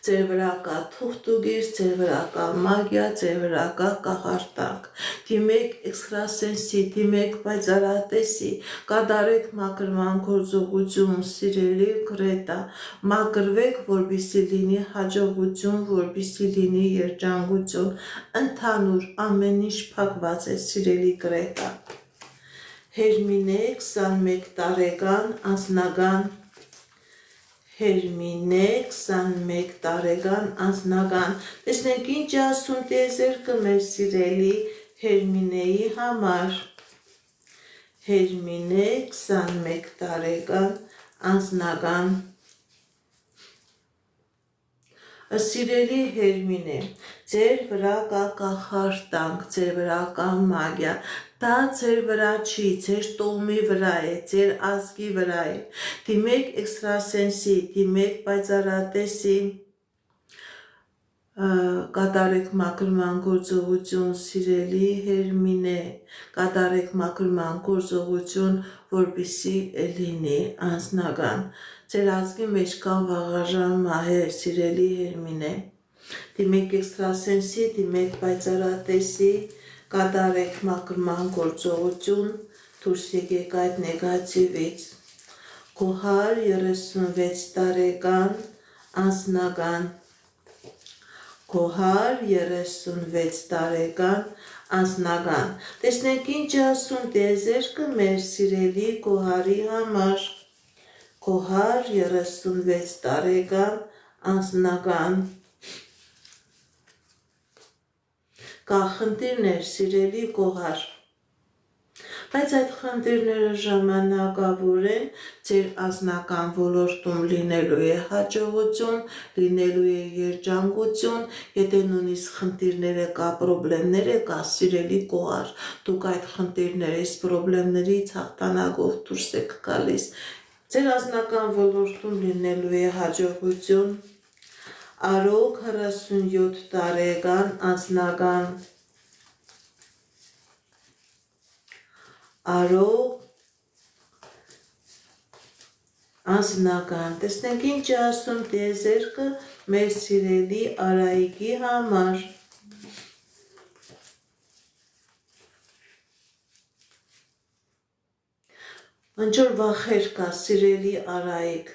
ձեր վրա կա թուղթուգիր, ձեր վրա կա մագիա, ձեր վրա կա կախարդանք, դիմեք էքստրասենսի, դիմեք պայծառատեսի, կատարեք մաքրման գործողություն, սիրելի Գրետա, մաքրվեք, որպեսզի լինի հաջողություն, որպեսզի լինի երջանկություն, ընդհանուր ամեն ինչ փակված է, սիրելի Գրետա, Հերմինե 21 տարեկան անձնական, Հերմինե 21 տարեկան անձնական, տեսնենք ինչ ասում դեզերքը մեր սիրելի Հերմինեի համար, Հերմինե 21 տարեկան անձնական, Սիրելի Հերմինե, ձեր վրա կա կախարդանք, ձեր վրա կա մագիա, դա ձեր վրա չի, ձեր տոհմի վրա է, ձեր ազգի վրա է, դիմեք էքստրասենսի, դիմեք պայծառատեսի, կատարեք մաքրման գործողություն, սիրելի Հերմինե, կատարեք մաքրման գործողություն, որպեսզի լինի անձնական, ձեր ազգի մեջ կան վաղաժամ մահեր, սիրելի Հերմինե, դիմեք էքստրասենսի, դիմեք պայծառատեսի, կատարեք մաքրման գործողություն, դուրս եկեք այդ նեգատիվից, Գոհար 36 տարեկան անձնական, Գոհար 36 տարեկան անձնական, տեսնենք ինչ ասում դեզերքը մեր սիրելի Գոհարի համար, Գոհար 36 տարեկան անձնական, կա խնդիրներ սիրելի Գոհար, բայց այդ խնդիրները ժամանակավոր են, ձեր անձնական ոլորտում լինելու է հաջողություն, լինելու է երջանկություն, եթե նույնիսկ խնդիրները կա, պրոբլեմները կա, սիրելի Գոհար, դուք այդ խնդիրներից, պրոբլեմներից հաղթանակով դուրս եք գալիս, ձեր անձնական ոլորտում լինելու է հաջողություն, Արոք 47 տարեկան անձնական, Արոք անձնական, տեսնենք ինչ ասում դեզերքը մեր սիրելի Արայիկի համար, Ինչ որ վախեր կա, սիրելի Արայիկ,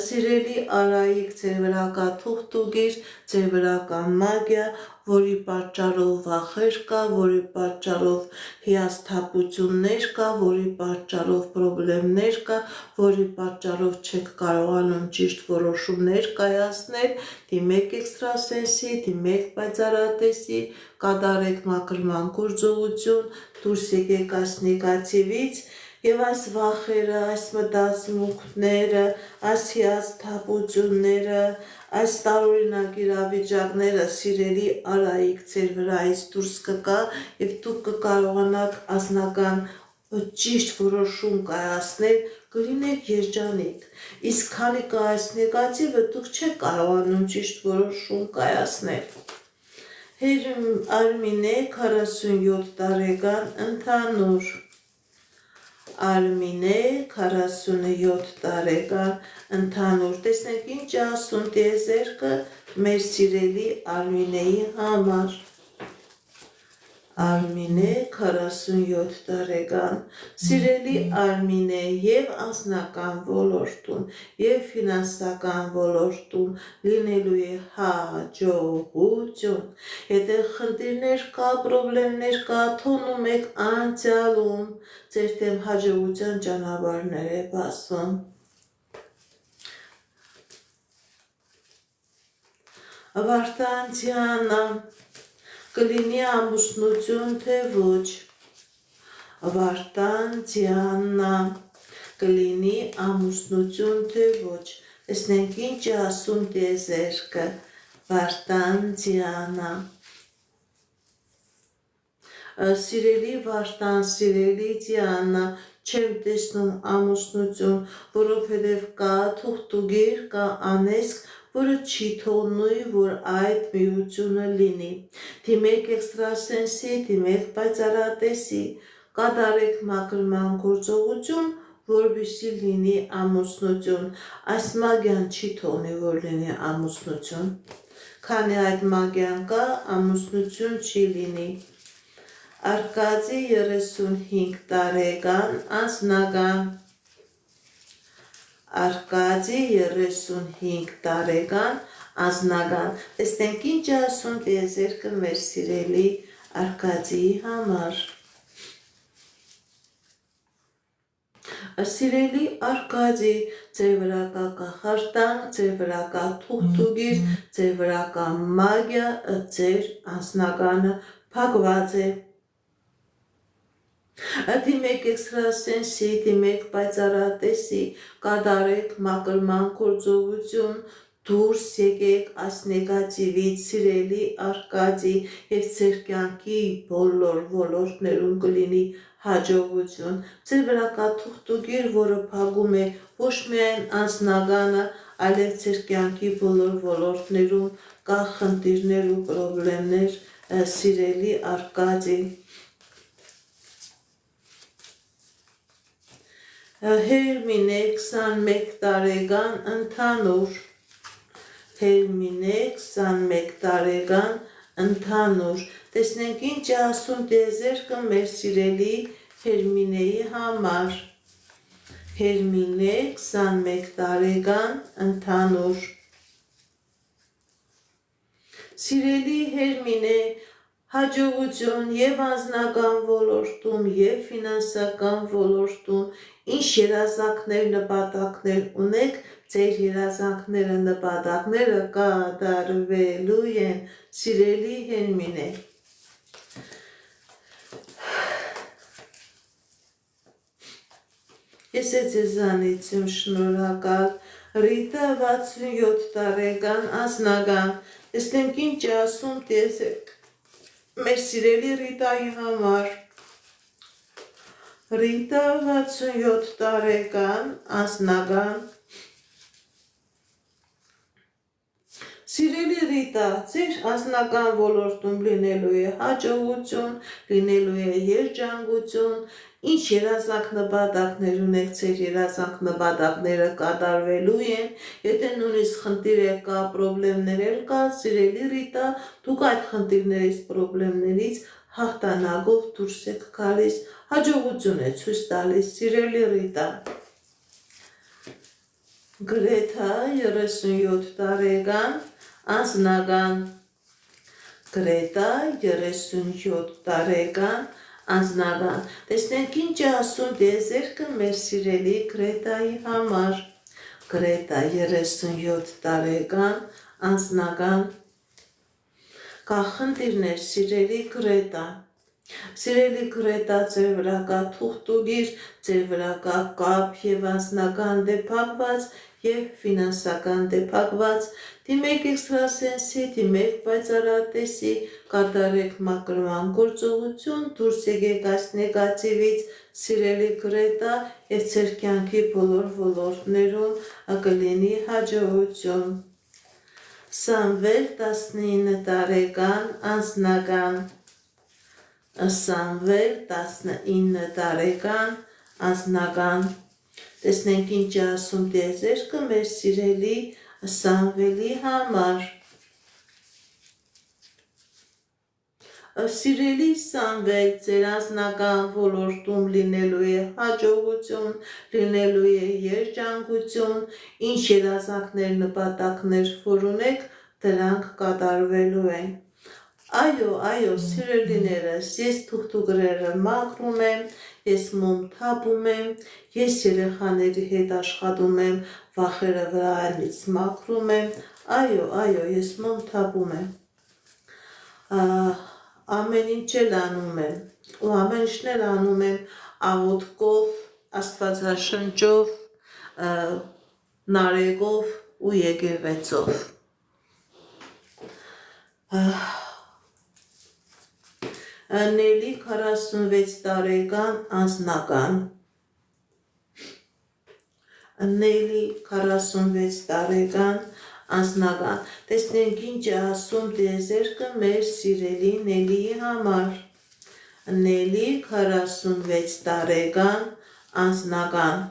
սիրելի Արայիկ, ձեր վրա կա թուղթուգիր, ձեր վրա կա մագիա, որի պատճառով վախեր կա, որի պատճառով հիասթափություններ կա, որի պատճառով պրոբլեմներ կա, որի պատճառով չեք կարողանում ճիշտ որոշումներ կայացնել, դիմեք էքստրասենսի, դիմեք պայծառատեսի, կատարեք մաքրման գործողություն, դուրս եկեք այս նեգատիվից, եւ այս վախերը, այս մտածմունքները, այս հիասթափությունները, այս տարօրինակ իրավիճակները սիրելի Արայիկ ձեր վրայից դուրս կգա եւ դուք կկարողանաք անձնական ճիշտ որոշում կայացնել, կլինեք երջանիկ։ Իսկ քանի կա այս նեգատիվը, դուք չեք կարողանում ճիշտ որոշում կայացնել։ Արմինե 47 տարեկան ընդհանուր Արմինե 47 տարեկան ընդհանուր տեսնենք ինչ ասում տիեզերքը մեր սիրելի Արմինեի համար Արմինե 47 տարեկան սիրելի Արմինե եւ անձնական ոլորտում եւ ֆինանսական ոլորտում լինելու է հաջողություն եթե խնդիրներ կա պրոբլեմներ կա թողնում եք անցյալում ձեր դեմ հաջողության ճանապարհներ է բացվում Վարդանցյանը կլինի ամուսնություն թե ոչ Վարդանցյանը կլինի ամուսնություն թե ոչ տեսնենք ինչ ասում տիեզերքը Վարդանցյանը Սիրելի Վարդան, սիրելի Դիանա, չեմ տեսնում ամուսնություն, որովհետև կա թուղթուգիր, կա անեզք, որը չի թողնուի, որ այդ միությունը լինի։ Դիմեք էքստրասենսի, դիմեք պայծառատեսի, կատարեք մաքրման գործողություն, որպեսզի լինի ամուսնություն։ Այս մագիան չի թողնի, որ լինի ամուսնություն։ Քանի այդ մագիան կա, ամուսնություն չի լինի։ Արկադի 35 տարեկան անձնական Արկադի 35 տարեկան անձնական տեսնենք ինչ ասում տիեզերքը մեր սիրելի Արկադիի համար Սիրելի Արկադի ձեր վրա կա կախարդանք, ձեր վրա կա թուղթուգիր, ձեր վրա կա մագիա, ձեր անձնականը փակված է Դիմեք էքստրասենսի, դիմեք պայծառատեսի, կատարեք մաքրման գործողություն, դուրս եկեք այս նեգատիվից, սիրելի Արկադի եւ ձեր կյանքի բոլոր ոլորտներում կլինի հաջողություն։ Ձեր վրա կա թուղթուգիր, որը փակում է ոչ միայն անձնականը, այլև ձեր կյանքի բոլոր ոլորտներում կա խնդիրներ ու պրոբլեմներ, սիրելի Արկադի։ Հերմինե 21 տարեկան ընդհանուր Հերմինե 21 տարեկան ընդհանուր տեսնենք ինչ ասում տիեզերքը մեր սիրելի Հերմինեի համար Հերմինե 21 տարեկան ընդհանուր Սիրելի Հերմինե հաջողություն եւ անձնական ոլորտում եւ ֆինանսական ոլորտում ինչ երազանքներ նպատակներ ունեք ձեր երազանքները նպատակները կատարվելու են սիրելի Հերմինե Ես ձեզանից եմ շնորհակալ Ռիտա 67 տարեկան անձնական տեսնենք ինչ ասում տիեզերք մեր սիրելի Ռիտայի համար Ռիտա 67 տարեկան անձնական Սիրելի Ռիտա, ձեր անձնական ոլորտում լինելու է հաջողություն, լինելու է երջանկություն, ինչ երազանք նպատակներ ունեք, ձեր երազանք նպատակները կատարվելու են, եթե նույնիսկ խնդիրներ կա, պրոբլեմներ կա, սիրելի Ռիտա, դուք այդ խնդիրներից, պրոբլեմներից հաղթանակով դուրս եք գալիս, հաջողություն է ցույց տալիս, սիրելի Ռիտա։ Գրեթա 37 տարեկան, անձնական։ Գրետա 37 տարեկան, անձնական։ Տեսնենք ինչ է ասում դեզերքը մեր սիրելի Գրետայի համար։ Գրետա 37 տարեկան, անձնական։ Կախնդիրներ, սիրելի Գրետա։ Սիրելի Գրետա, ձեր վրա կա թուղթուգիր, ձեր վրա կա կապ և անձնական դեպակված և ֆինանսական դեպակված, դիմեք էքստրասենսի, դիմեք պայծառատեսի, կատարեք մաքրման գործողություն, դուրս եկեք այս նեգատիվից, սիրելի Գրետա, և ձեր կյանքի բոլոր ոլորտներում կլինի հաջողություն։ Սամվել 19 տարեկան, անձնական։ Սամվել 19 տարեկան, անձնական։ Տեսնենք ինչ է ասում դեզերքը մեր սիրելի Սամվելի համար։ Սիրելի Սամվել, ձեր անձնական ոլորտում լինելու է հաջողություն, լինելու է երջանկություն, ինչ երազանքներ, նպատակներ որ ունեք, դրանք կատարվելու են։ Այո, սիրելիներս, ես թուղթուգրերը մաքրում եմ, ես մոմ թափում եմ, ես երեխաների հետ աշխատում եմ, վախերը վրանից մաքրում եմ, այո, ես մոմ թափում եմ, ամեն ինչ էլ անում եմ, ու ամեն ինչն էլ անում եմ աղոթքով, աստվածաշնչով, նարեկով ու եկեղեցով։ Նելի 46 տարեկան, անձնական։ Նելի 46 տարեկան, անձնական։ Տեսնենք ինչ է ասում դեզերքը մեր սիրելի Նելիի համար։ Նելի 46 տարեկան, անձնական։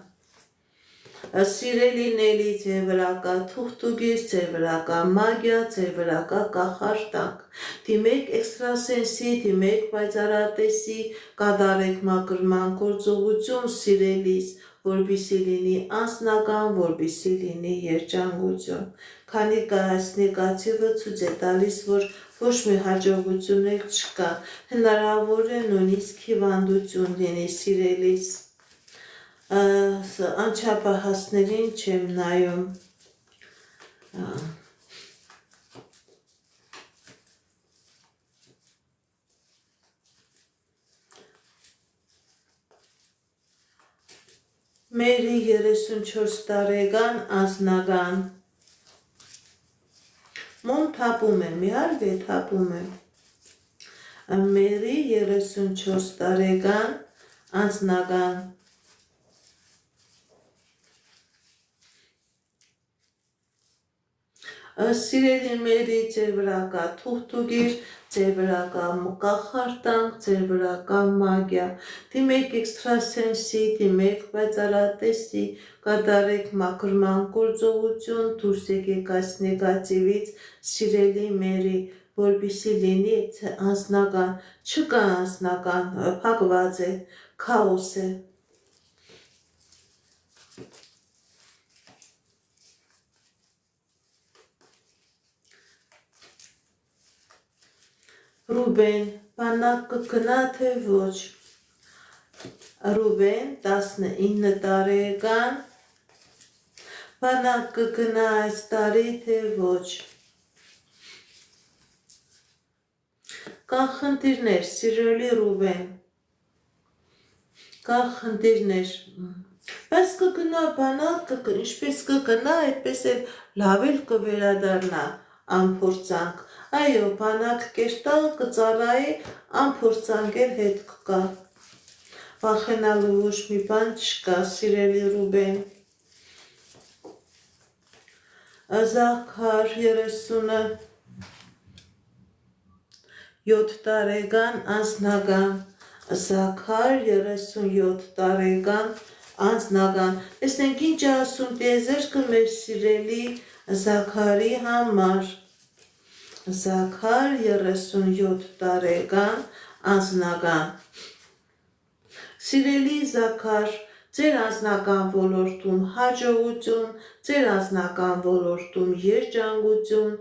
Սիրելի Նելի, ձեր վրա կա թուղթուգիր, ձեր վրա կա մագիա, ձեր վրա կա կախարդանք։ Դիմեք էքստրասենսի, դիմեք պայծառատեսի, կատարեք մաքրման գործողություն սիրելիս, որպեսզի լինի անձնական, որպեսզի լինի երջանկություն։ Քանի այս նեգատիվը ցույց է տալիս, որ ոչ մի հաջողություն չկա, հնարավոր է նույնիսկ հիվանդություն լինի սիրելիս։ Անչափահասներին չեմ նայում։ Մերի 34 տարեկան, անձնական։ Մոմ թափում եմ, իհարկե թափում եմ։ Մերի 34 տարեկան, անձնական։ Սիրելի Մերի, ձեր վրա կա թուղթուգիր, ձեր վրա կա կախարդանք, ձեր վրա կա մագիա։ Դիմեք էքստրասենսի, դիմեք պայծառատեսի, կատարեք մաքրման գործողություն, դուրս եկեք այս նեգատիվից, սիրելի Մերի, որպեսզի լինի անձնական, չկա անձնական, փակված է, քաոս է։ Ռուբեն, բանակ կգնա թե ոչ։ Ռուբեն 19 տարեկան, բանակ կգնա այս տարի թե ոչ։ Կա խնդիրներ, սիրելի Ռուբեն, կա խնդիրներ, բայց կգնա բանակ, ինչպես կգնա, այդպես էլ լավ էլ կվերադառնա անփորձանք։ Այո, բանակ կերտա, կծառայի, անփորձանք էլ հետ կգա։ Վախենալու ոչ մի բան չկա, սիրելի Ռուբեն։ Զաքար 37 տարեկան, անձնական։ Զաքար 37 տարեկան, անձնական։ Տեսնենք ինչ է ասում տիեզերքը մեր սիրելի Զաքարի համար։ Զաքար 37 տարեկան, անձնական Սիրելի Զաքար, ձեր անձնական ոլորտում հաջողություն, ձեր անձնական ոլորտում երջանկություն,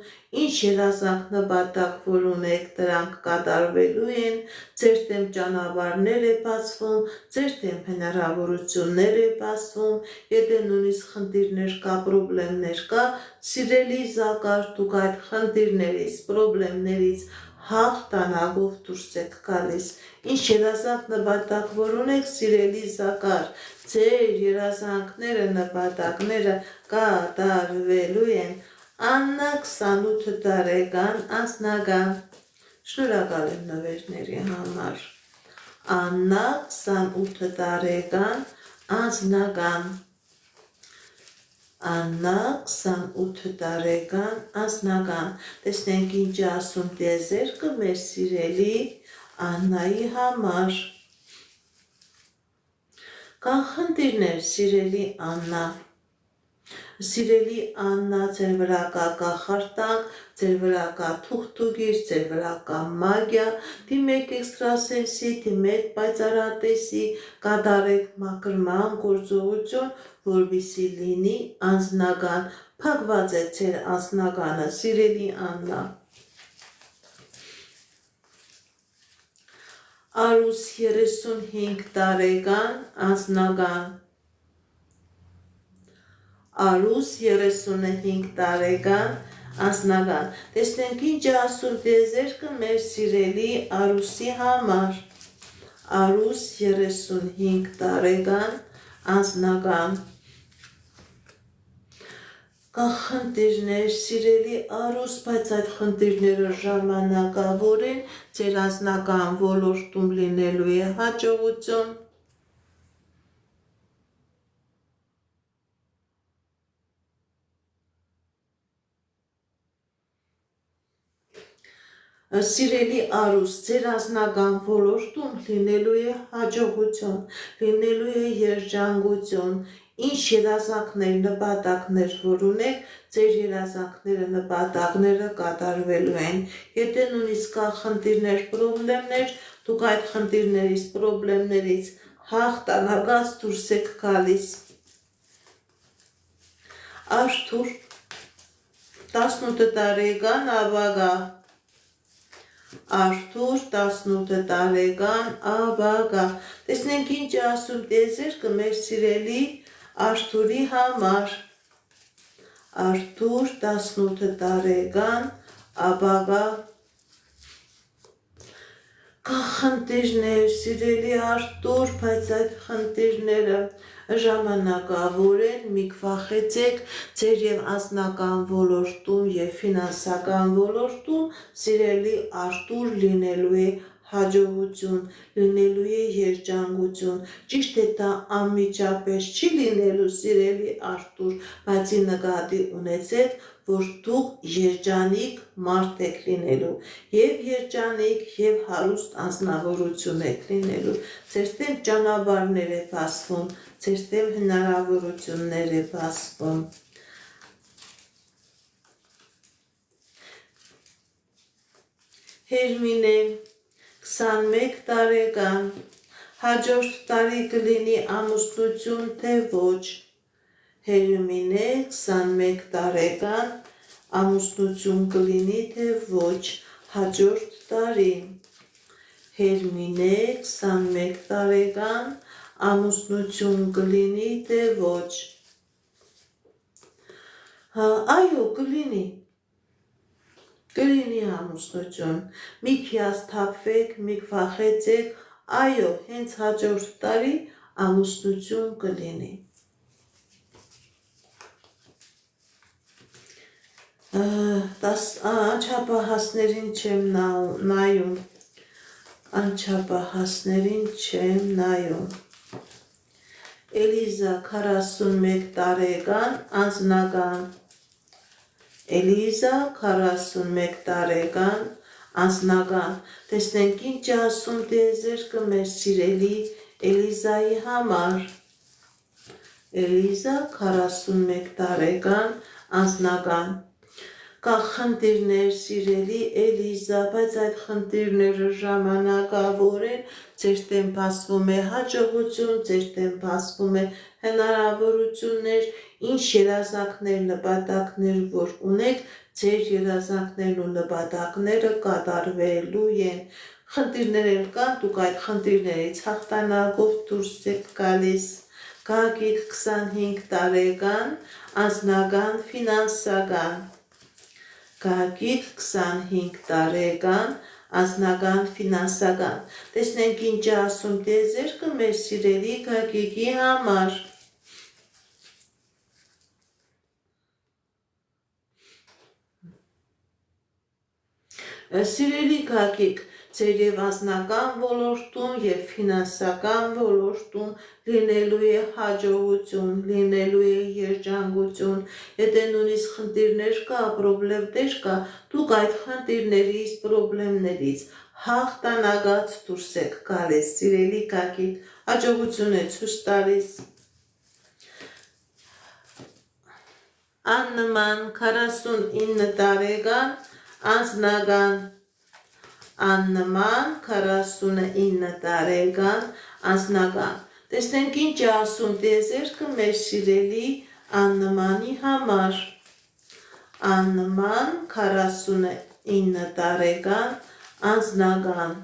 ինչ երազանք նպատակ որ ունեք, դրանք կատարվելու են, ձեր դեմ ճանապարհներ է բացվում, ձեր դեմ հնարավորություններ է բացվում, եթե նույնիսկ խնդիրներ կա, պրոբլեմներ կա, սիրելի Զաքար, դուք այդ խնդիրներից, պրոբլեմներից հաղթանակով դուրս եք գալիս։ Ինչ երազանք նպատակ որ ունեք, սիրելի Զաքար, ձեր երազանքները, նպատակները կատարվելու են։ Աննա 28 տարեկան անձնական Շնորհակալ եմ նվերների համար։ Աննա 28 տարեկան անձնական Աննա 28 տարեկան անձնական Տեսնենք ինչ ասում տիեզերքը մեր սիրելի Աննայի համար Կան խնդիրներ, սիրելի Աննա Սիրելի Աննա, ձեր վրա կա կախարդանք, ձեր վրա կա թուղթուգիր, ձեր վրա կա մագիա, դիմեք էքստրասենսի, դիմեք պայծառատեսի, կատարեք մաքրման գործողություն, որպեսզի լինի անձնական, փակված է ձեր անձնականը, սիրելի Աննա։ Արուս 35 տարեկան անձնական Արուս 35 տարեկան անձնական Տեսնենք ինչ ասում տիեզերքը մեր սիրելի Արուսի համար Արուս 35 տարեկան անձնական Կա խնդիրներ, սիրելի Արուս, բայց այդ խնդիրները ժամանակավոր են, ձեր անձնական ոլորտում լինելու է հաջողություն Սիրելի Արուս, ձեր անձնական ոլորտում լինելու է հաջողություն, լինելու է երջանկություն, ինչ երազանքներ, նպատակներ որ ունեք, ձեր երազանքները, նպատակները կատարվելու են։ Եթե նույնիսկ կա խնդիրներ, պրոբլեմներ, դուք այդ խնդիրներից, պրոբլեմներից հաղթանակած դուրս եք գալիս։ Արթուր 18 տարեկան ավագա Արթուր 18 տարեկան ավագա Տեսնենք ինչ ասում տիեզերքը մեր սիրելի Արթուրի համար Արթուր 18 տարեկան ավագա Կա խնդիրներ, սիրելի Արթուր, բայց այդ խնդիրները ժամանակավոր են, մի վախեցեք ձեր եւ անձնական ոլորտում եւ ֆինանսական ոլորտում, սիրելի Արթուր լինելու է հաջողություն, լինելու է երջանկություն, ճիշտ է դա անմիջապես չի լինելու սիրելի Արթուր, բացի նկատի ունեցեք, որ դուք երջանիկ մարդ եք լինելու, եւ երջանիկ եւ հարուստ անձնավորություն եք լինելու, ձեր դեմ ճանապարհներ է բացվում, ձեր դեմ հնարավորություններ է բացվում։ Հերմինե 21 տարեկան Հաջորդ տարի կլինի ամուսնություն, թե ոչ Հերմինե 21 տարեկան ամուսնություն կլինի, թե ոչ Հաջորդ տարի Հերմինե 21 տարեկան ամուսնություն կլինի, թե ոչ Այո, կլինի Կլինի ամուսնություն, մի հիասթափվեք, մի վախեցեք, այո, հենց հաջորդ տարի ամուսնություն կլինի։ Անչափահասներին չեմ նայում, անչափահասներին չեմ նայում։ Էլիզա 41 տարեկան անձնական Էլիզա 41 տարեկան անձնական Տեսնենք ինչ ասում տիեզերքը մեր սիրելի Էլիզայի համար Էլիզա 41 տարեկան անձնական Կա խնդիրներ սիրելի Էլիզա, բայց այդ խնդիրները ժամանակավոր են, ձեր դեմ բացվում է հաջողություն, ձեր դեմ բացվում է հնարավորություններ, ինչ երազանքներ, նպատակներ, որ ունեք, ձեր երազանքներն ու նպատակները կատարվելու են։ Խնդիրներ են կան, դուք այդ խնդիրներից հաղթանակով դուրս եք գալիս։ Գագիկ 25 տարեկան, անձնական, ֆինանսական։ Գագիկ 25 տարեկան, անձնական, ֆինանսական։ Տեսնենք ինչ է ասում տիեզերքը մեր սիրելի Գագիկի համար։ Սիրելի Գագիկ, ձեր եւ անձնական ոլորտում եւ ֆինանսական ոլորտում լինելու է հաջողություն, լինելու է երջանկություն, եթե նույնիսկ խնդիրներ կա, պրոբլեմներ կա, դուք այդ խնդիրներից, պրոբլեմներից հաղթանակած դուրս եք գալիս, սիրելի Գագիկ, հաջողություն է ցույց տալիս։ Աննման 49 տարեկան, անձնական, Աննման 49 տարեկան, անձնական։ Տեսնենք ինչ է ասում տիեզերքը մեր սիրելի Աննմանի համար։ Աննման 49 տարեկան, անձնական։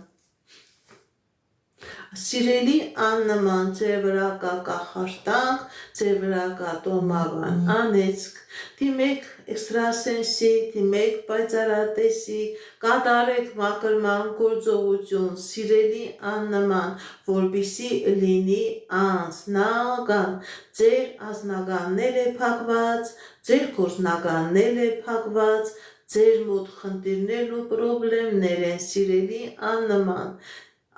Սիրելի Աննման, ձեր վրա կա կախարդանք, ձեր վրա կա տոմական անեծք, դիմեք էքստրասենսի, դիմեք պայծառատեսի, կատարեք մաքրման գործողություն, սիրելի Աննման, որպեսզի լինի անձնական, ձեր անձնականն է փակված, ձեր գործնականն է փակված, ձեր մոտ խնդիրներն ու պրոբլեմներ են, սիրելի Աննման,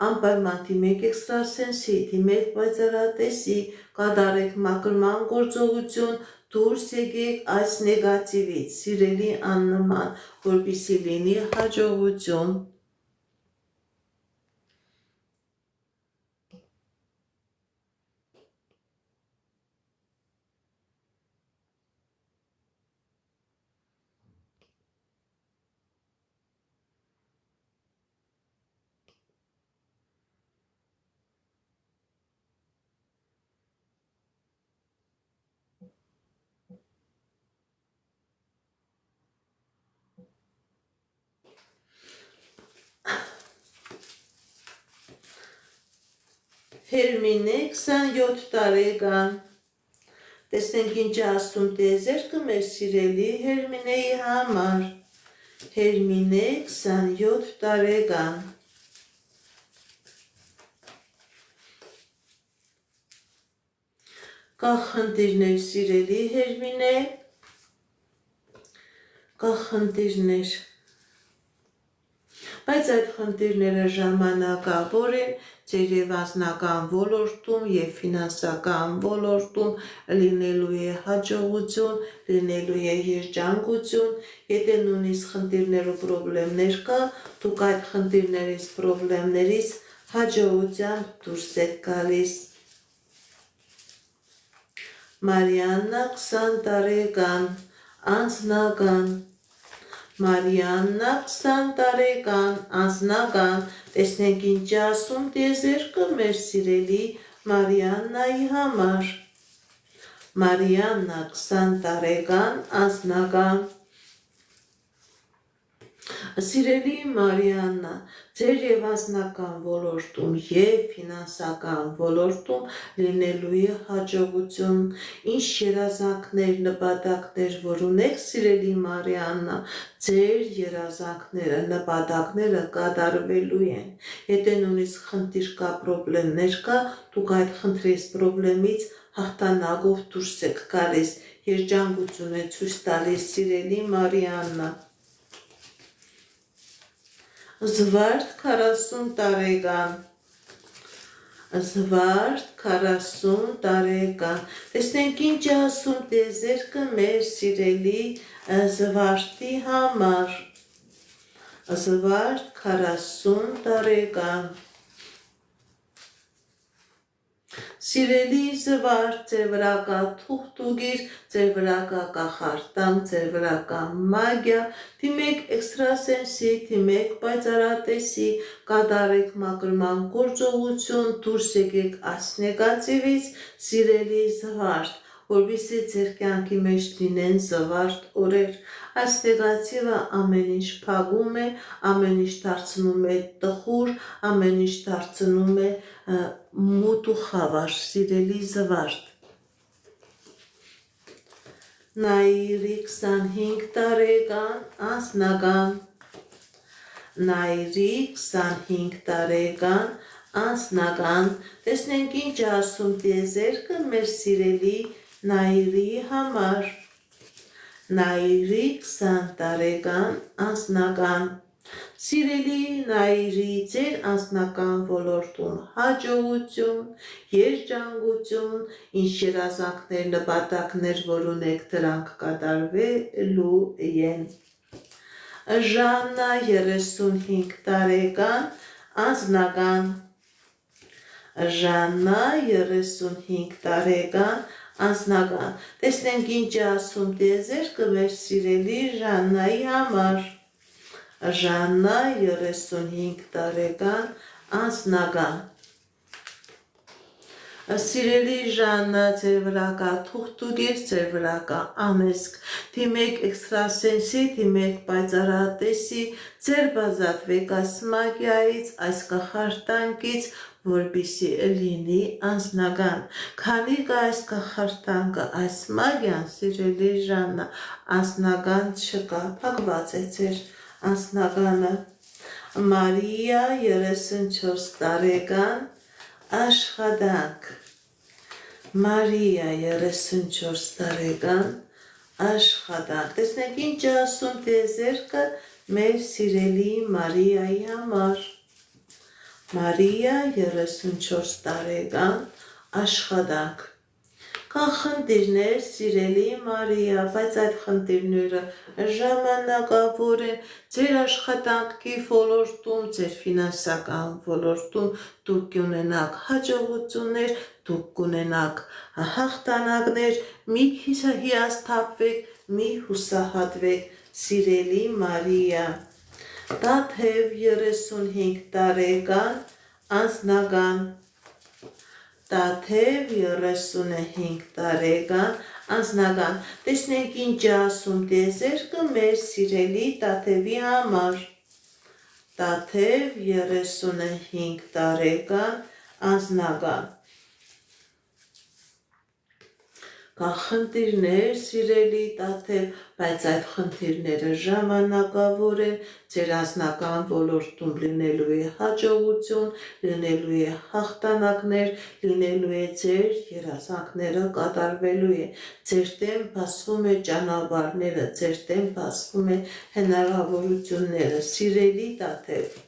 անպայման դիմեք էքստրասենսի, դիմեք պայծառատեսի, կատարեք մաքրման գործողություն, դուրս եկեք այս նեգատիվից, սիրելի Աննման, որպեսզի լինի հաջողություն։ Հերմինե 27 տարեկան։ Տեսնենք ինչ է ասում տիեզերքը մեր սիրելի Հերմինեի համար։ Հերմինե 27 տարեկան։ Կա խնդիրներ սիրելի Հերմինե, կա խնդիրներ, բայց այդ խնդիրները ժամանակավոր են, ձեր եւ անձնական ոլորտում եւ ֆինանսական ոլորտում լինելու է հաջողություն, լինելու է երջանկություն, եթե նույնիսկ խնդիրներ ու պրոբլեմներ կա, դուք այդ խնդիրներից, պրոբլեմներից հաջողությամբ դուրս եք գալիս։ Մարիաննա 20 տարեկան, անձնական։ Մարիաննա 20 տարեկան, անձնական, տեսնենք ինչ է ասում տիեզերքը մեր սիրելի Մարիաննայի համար։ Մարիաննա 20 տարեկան, անձնական։ Սիրելի Մարիաննա, ձեր եւ անձնական ոլորտում եւ ֆինանսական ոլորտում լինելու է հաջողություն, ինչ երազանքներ, նպատակներ, որ ունեք, սիրելի Մարիաննա, ձեր երազանքները, նպատակները կատարվելու են։ Եթե նույնիսկ խնդիր կա, պրոբլեմներ կա, դուք այդ խնդրից, պրոբլեմից հաղթանակով դուրս եք գալիս, երջանկություն է ցույց տալիս, սիրելի Մարիաննա։ Զվարթ 40 տարեկան, Զվարթ 40 տարեկան, տեսնենք ինչ է ասում տիեզերքը մեր սիրելի Զվարթի համար, Զվարթ 40 տարեկան, Սիրելի զվարթ, ձեր վրա կա թուղթուգիր, ձեր վրա կա կախարդանք, ձեր վրա կա մագիա, թիմեք էքստրասենսի, թիմեք պայծառատեսի, կատարեք մակրման գործողություն, դուրս եկեք այս նեգատիվից, սիրելի զվարթ, որպեսզի ձեր կյանքի մեջ լինեն զվարթ օրեր։ Այս նեգատիվը ամեն ինչ փակում է, ամեն ինչ դարձնում է տխուր, ամեն ինչ դարձնում է մութ ու խավար, սիրելի զվարթ։ Նայիրի 25 տարեկան անձնական, Նայիրի 25 տարեկան անձնական, տեսնենք ինչ ասում տիեզերքը մեր սիրելի Նայիրի համար, Նայիրի 20 տարեկան անձնական, սիրելի Նայիրի ձեր անձնական ոլորտում հաջողություն, երջանկություն, ինչ երազանքներ, նպատակներ, որ ունեք, դրանք կատարվելու են։ Ժաննա 35 տարեկան անձնական, Ժաննա 35 տարեկան անձնական, տեսնենք ինչ ասում տիեզերքը մեր սիրելի Ժաննայի համար, Ժաննա 35 տարեկան անձնական, սիրելի Ժաննա, ձեր վրա կա թուղթուգիր, ձեր վրա կա ամեսք, թիմեք էքստրասենսի, թիմեք պայծառատեսի, ձեր բազատվեք այս մագիայից, այս կախարդանքից, որպեսզի լինի անձնական, քանի կա այս կախարդանքը, այս մագիան, սիրելի Ժաննա, անձնական չկա, փակված է ձեր անձնականը։ Մարիա 34 տարեկան աշխատանք, Մարիա 34 տարեկան աշխատանք, տեսնենք ինչ ասում տիեզերքը մեր սիրելի Մարիայի համար, Մարիա 34 տարեկան աշխատանք, կան խնդիրներ, սիրելի Մարիա, բայց այդ խնդիրները ժամանակավոր են, ձեր աշխատանքի ոլորտում, ձեր ֆինանսական ոլորտում դուք կունենաք հաջողություններ, դուք կունենաք հաղթանակներ, մի հիասթափվեք, մի հուսահատվեք, սիրելի Մարիա։ Տաթև 35 տարեկան անձնական, Տաթև 35 տարեկան անձնական, տեսնենք ինչ ասում տիեզերքը մեր սիրելի Տաթևի համար, Տաթև 35 տարեկան անձնական, կան խնդիրներ, սիրելի Տաթև, բայց այդ խնդիրները ժամանակավոր են, ձեր անձնական ոլորտում լինելու է հաջողություն, լինելու է հաղթանակներ, լինելու է ձեր երազանքները կատարվելու է, ձեր դեմ բացվում է ճանապարհները, ձեր դեմ բացվում է հնարավորությունները, սիրելի Տաթև։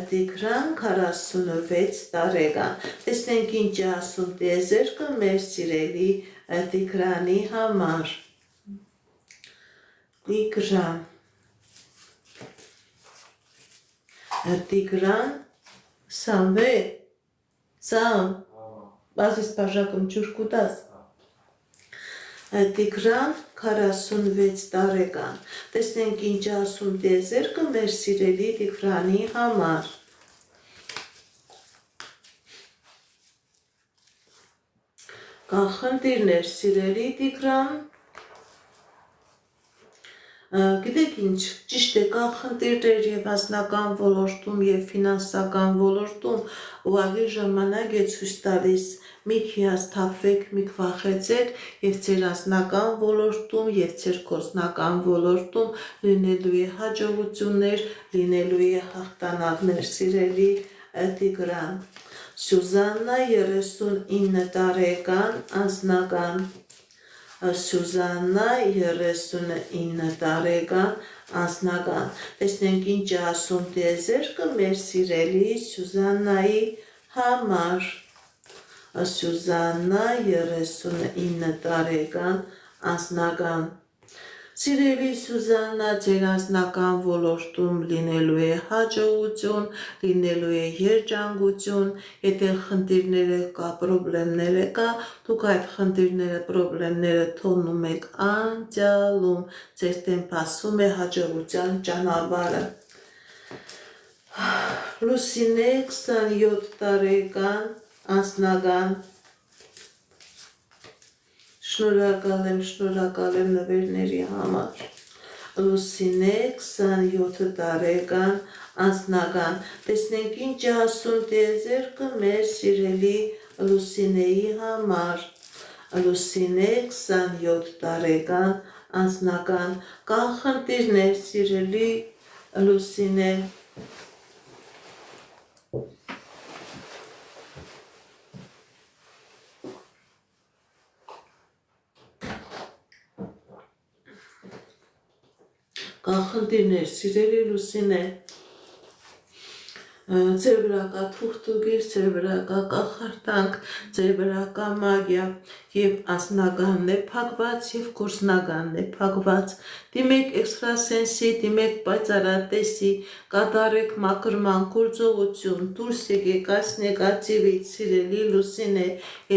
Տիգրան 46 տարեկան, տեսնենք ինչ ասում տիեզերքը մեր սիրելի Տիգրանի համար, Տիգրան, Տիգրան Սամվե, Սամ, բազիս բաժակում ջուր կուտաս, Տիգրան 46 տարեկան, տեսնենք ինչ ասում տիեզերքը մեր սիրելի Տիգրանի համար, կան խնդիրներ, սիրելի Տիգրան, գիտեք ինչ, ճիշտ է, կան խնդիրներ և անձնական ոլորտում և ֆինանսական ոլորտում, ուղղակի ժամանակ է ցույց տալիս, մի հիասթափվեք, մի վախեցեք և ձեր անձնական ոլորտում և ձեր գործնական ոլորտում լինելու է հաջողություններ, լինելու է հաղթանակներ, սիրելի Տիգրան։ Սյուզաննա 39 տարեկան անձնական, Սյուզաննա 39 տարեկան անձնական, տեսնենք ինչ ասում տիեզերքը մեր սիրելի Սյուզաննայի համար, Սյուզաննա 39 տարեկան անձնական, Սիրելի Սուզաննա, ձեր անձնական ոլորտում լինելու է հաջողություն, լինելու է երջանկություն, եթե խնդիրները կա, պրոբլեմները կա, դուք այդ խնդիրները, պրոբլեմները թողնում եք անցյալում, ձեր դեմ բացվում է հաջողության ճանապարհը։ Լուսինե 27 տարեկան անձնական շնորհակալ եմ նվերների համար։ Լուսինե 27 տարեկան անձնական, տեսնենք ինչ ասում տիեզերքը մեր սիրելի Լուսինեի համար։ Լուսինե 27 տարեկան անձնական, կա խնդիրներ սիրելի Լուսինե։ Կա խնդիրներ սիրելի Լուսինե, ձեր վրա կա թուղթուգիր, ձեր վրա կա կախարդանք, ձեր վրա կա մագիա, եւ անձնականն է փակված եւ գործնականն է փակված։ Դիմեք էքստրասենսի, դիմեք պայծառատեսի, կատարեք մաքրման գործողություն, դուրս եկեք այս նեգատիվից սիրելի Լուսինե,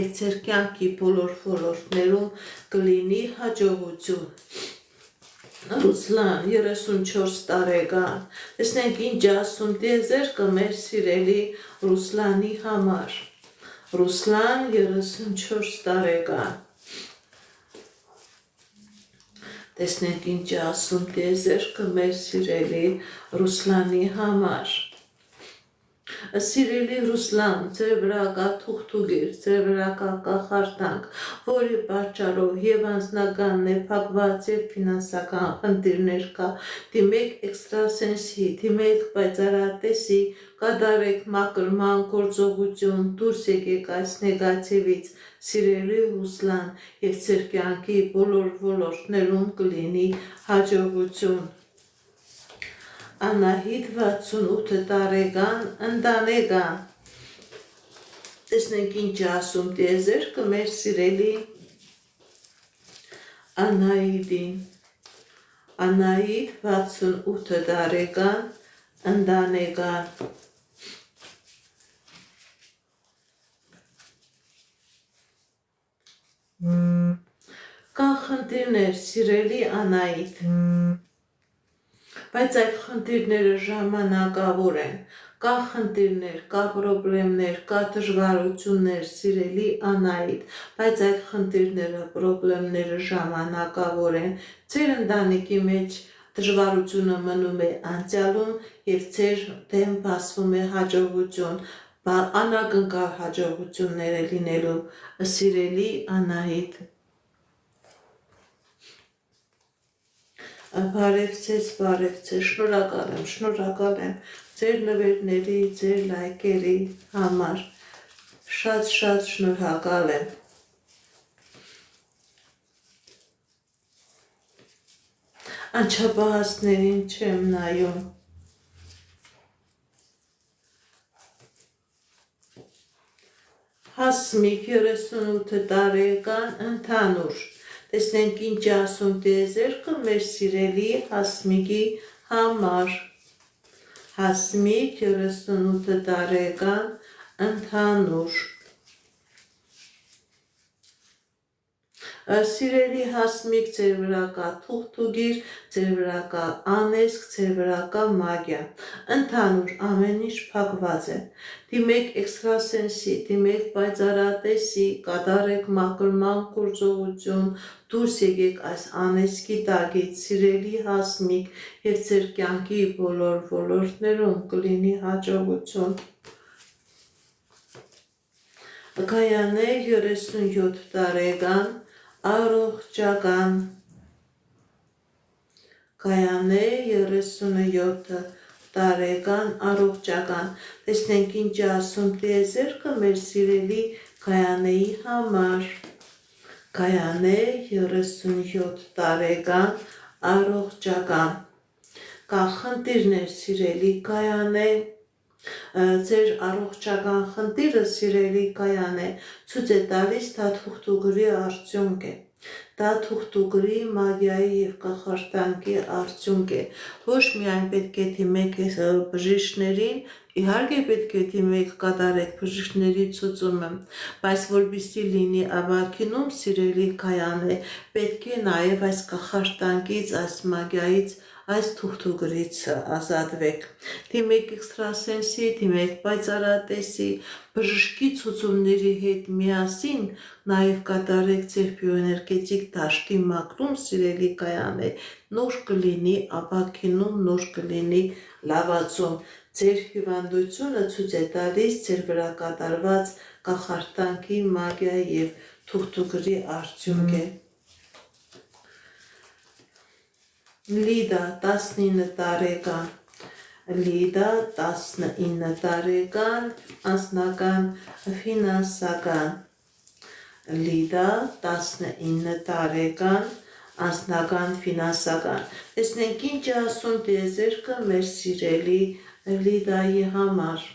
եւ ձեր կյանքի բոլոր ոլորտներում կլինի հաջողություն։ Ռուսլան 34 տարեկան, տեսնենք ինչ ասում տիեզերքը մեր սիրելի Ռուսլանի համար։ Ռուսլան 34 տարեկան, տեսնենք ինչ ասում տիեզերքը մեր սիրելի Ռուսլանի համար։ Սիրելի Ռուսլան, ձեր վրա կա թուղթուգիր, ձեր վրա կա կախարդանք, որի պատճառով եւ անձնականն է փակված եւ ֆինանսական խնդիրներ կա։ Դիմեք էքստրասենսի, դիմեք պայծառատեսի, կատարեք մաքրման գործողություն, դուրս եկեք այս նեգատիվից, սիրելի Ռուսլան, եւ ձեր կյանքի բոլոր ոլորտներում կլինի հաջողություն։ Անահիտ 68 տարեկան ընտանեկան, տեսնենք ինչ ասում տիեզերքը մեր սիրելի Անահիտին։ Անահիտ 68 տարեկան ընտանեկան, կա խնդիրներ սիրելի Անահիտ, բայց այդ խնդիրները ժամանակավոր են, կա խնդիրներ, կա պրոբլեմներ, կա դժվարություններ սիրելի Անահիտ, բայց այդ խնդիրները, պրոբլեմները ժամանակավոր են, ձեր ընտանիքի մեջ դժվարությունը մնում է անցյալում եւ ձեր դեմ բացվում է հաջողություն, անակնկալ հաջողություններ է լինելու սիրելի Անահիտ։ Բարև ձեզ, շնորհակալ եմ ձեր նվերների, ձեր լայքերի համար, շատ շնորհակալ եմ։ Անչափահասներին չեմ նայում։ Հասմիկ 38 տարեկան ընդհանուր, տեսնենք ինչ ասում տիեզերքը մեր սիրելի Հասմիկի համար։ Հասմիկ 38 տարեկան ընդհանուր, սիրելի Հասմիկ, ձեր վրա կա թուղթուգիր, ձեր վրա կա անեզք, ձեր վրա կա մագիա, ընդհանուր ամեն ինչ փակված է։ Դիմեք էքստրասենսի, դիմեք պայծառատեսի, կատարեք մաքրման գործողություն, դուրս եկեք այս անեզքի տակից սիրելի Հասմիկ, եւ ձեր կյանքի բոլոր ոլորտներում կլինի հաջողություն։ Գայանե 37 տարեկան առողջական, Գայանե 37 տարեկան առողջական, տեսնենք ինչ ասում տիեզերքը մեր սիրելի Գայանեի համար։ Գայանե 37 տարեկան առողջական, կա խնդիրներ սիրելի Գայանե, ձեր առողջական խնդիրը սիրելի Գայանե ցույց է տալիս դա թուղթուգրի արդյունք է, դա թուղթուգրի, մագիայի և կախարդանքի արդյունք է։ Ոչ միայն պետք է դիմեք բժիշկներին, իհարկե պետք է դիմեք կատարեք բժիշկների ցուցումը, բայց որպեսզի լինի ապաքինում սիրելի կայանե, պետք է նաև այս կախարդանքից, այս մագիայից, այս թուղթուգրից ազատվեք։ Դիմեք էքստրասենսի, դիմեք պայծառատեսի, բժշկի ցուցումների հետ միասին նաև կատարեք ձեր բիոէներգետիկ դաշտի մաքրում, սիրելի կայանե, նոր կլինի ապաքինում, նոր կլինի լավացում։ Ձեր հիվանդությունը ցույց է տալիս ձեր վրա կատարված կախարդանքի, մագիայի և թուղթուգրի արդյունք է։ Լիդա 19 տարեկան Լիդա 19 տարեկան անձնական ֆինանսական Լիդա 19 տարեկան անձնական ֆինանսական Տեսնենք ինչ է ասում տիեզերքը մեր սիրելի Լիդայի համար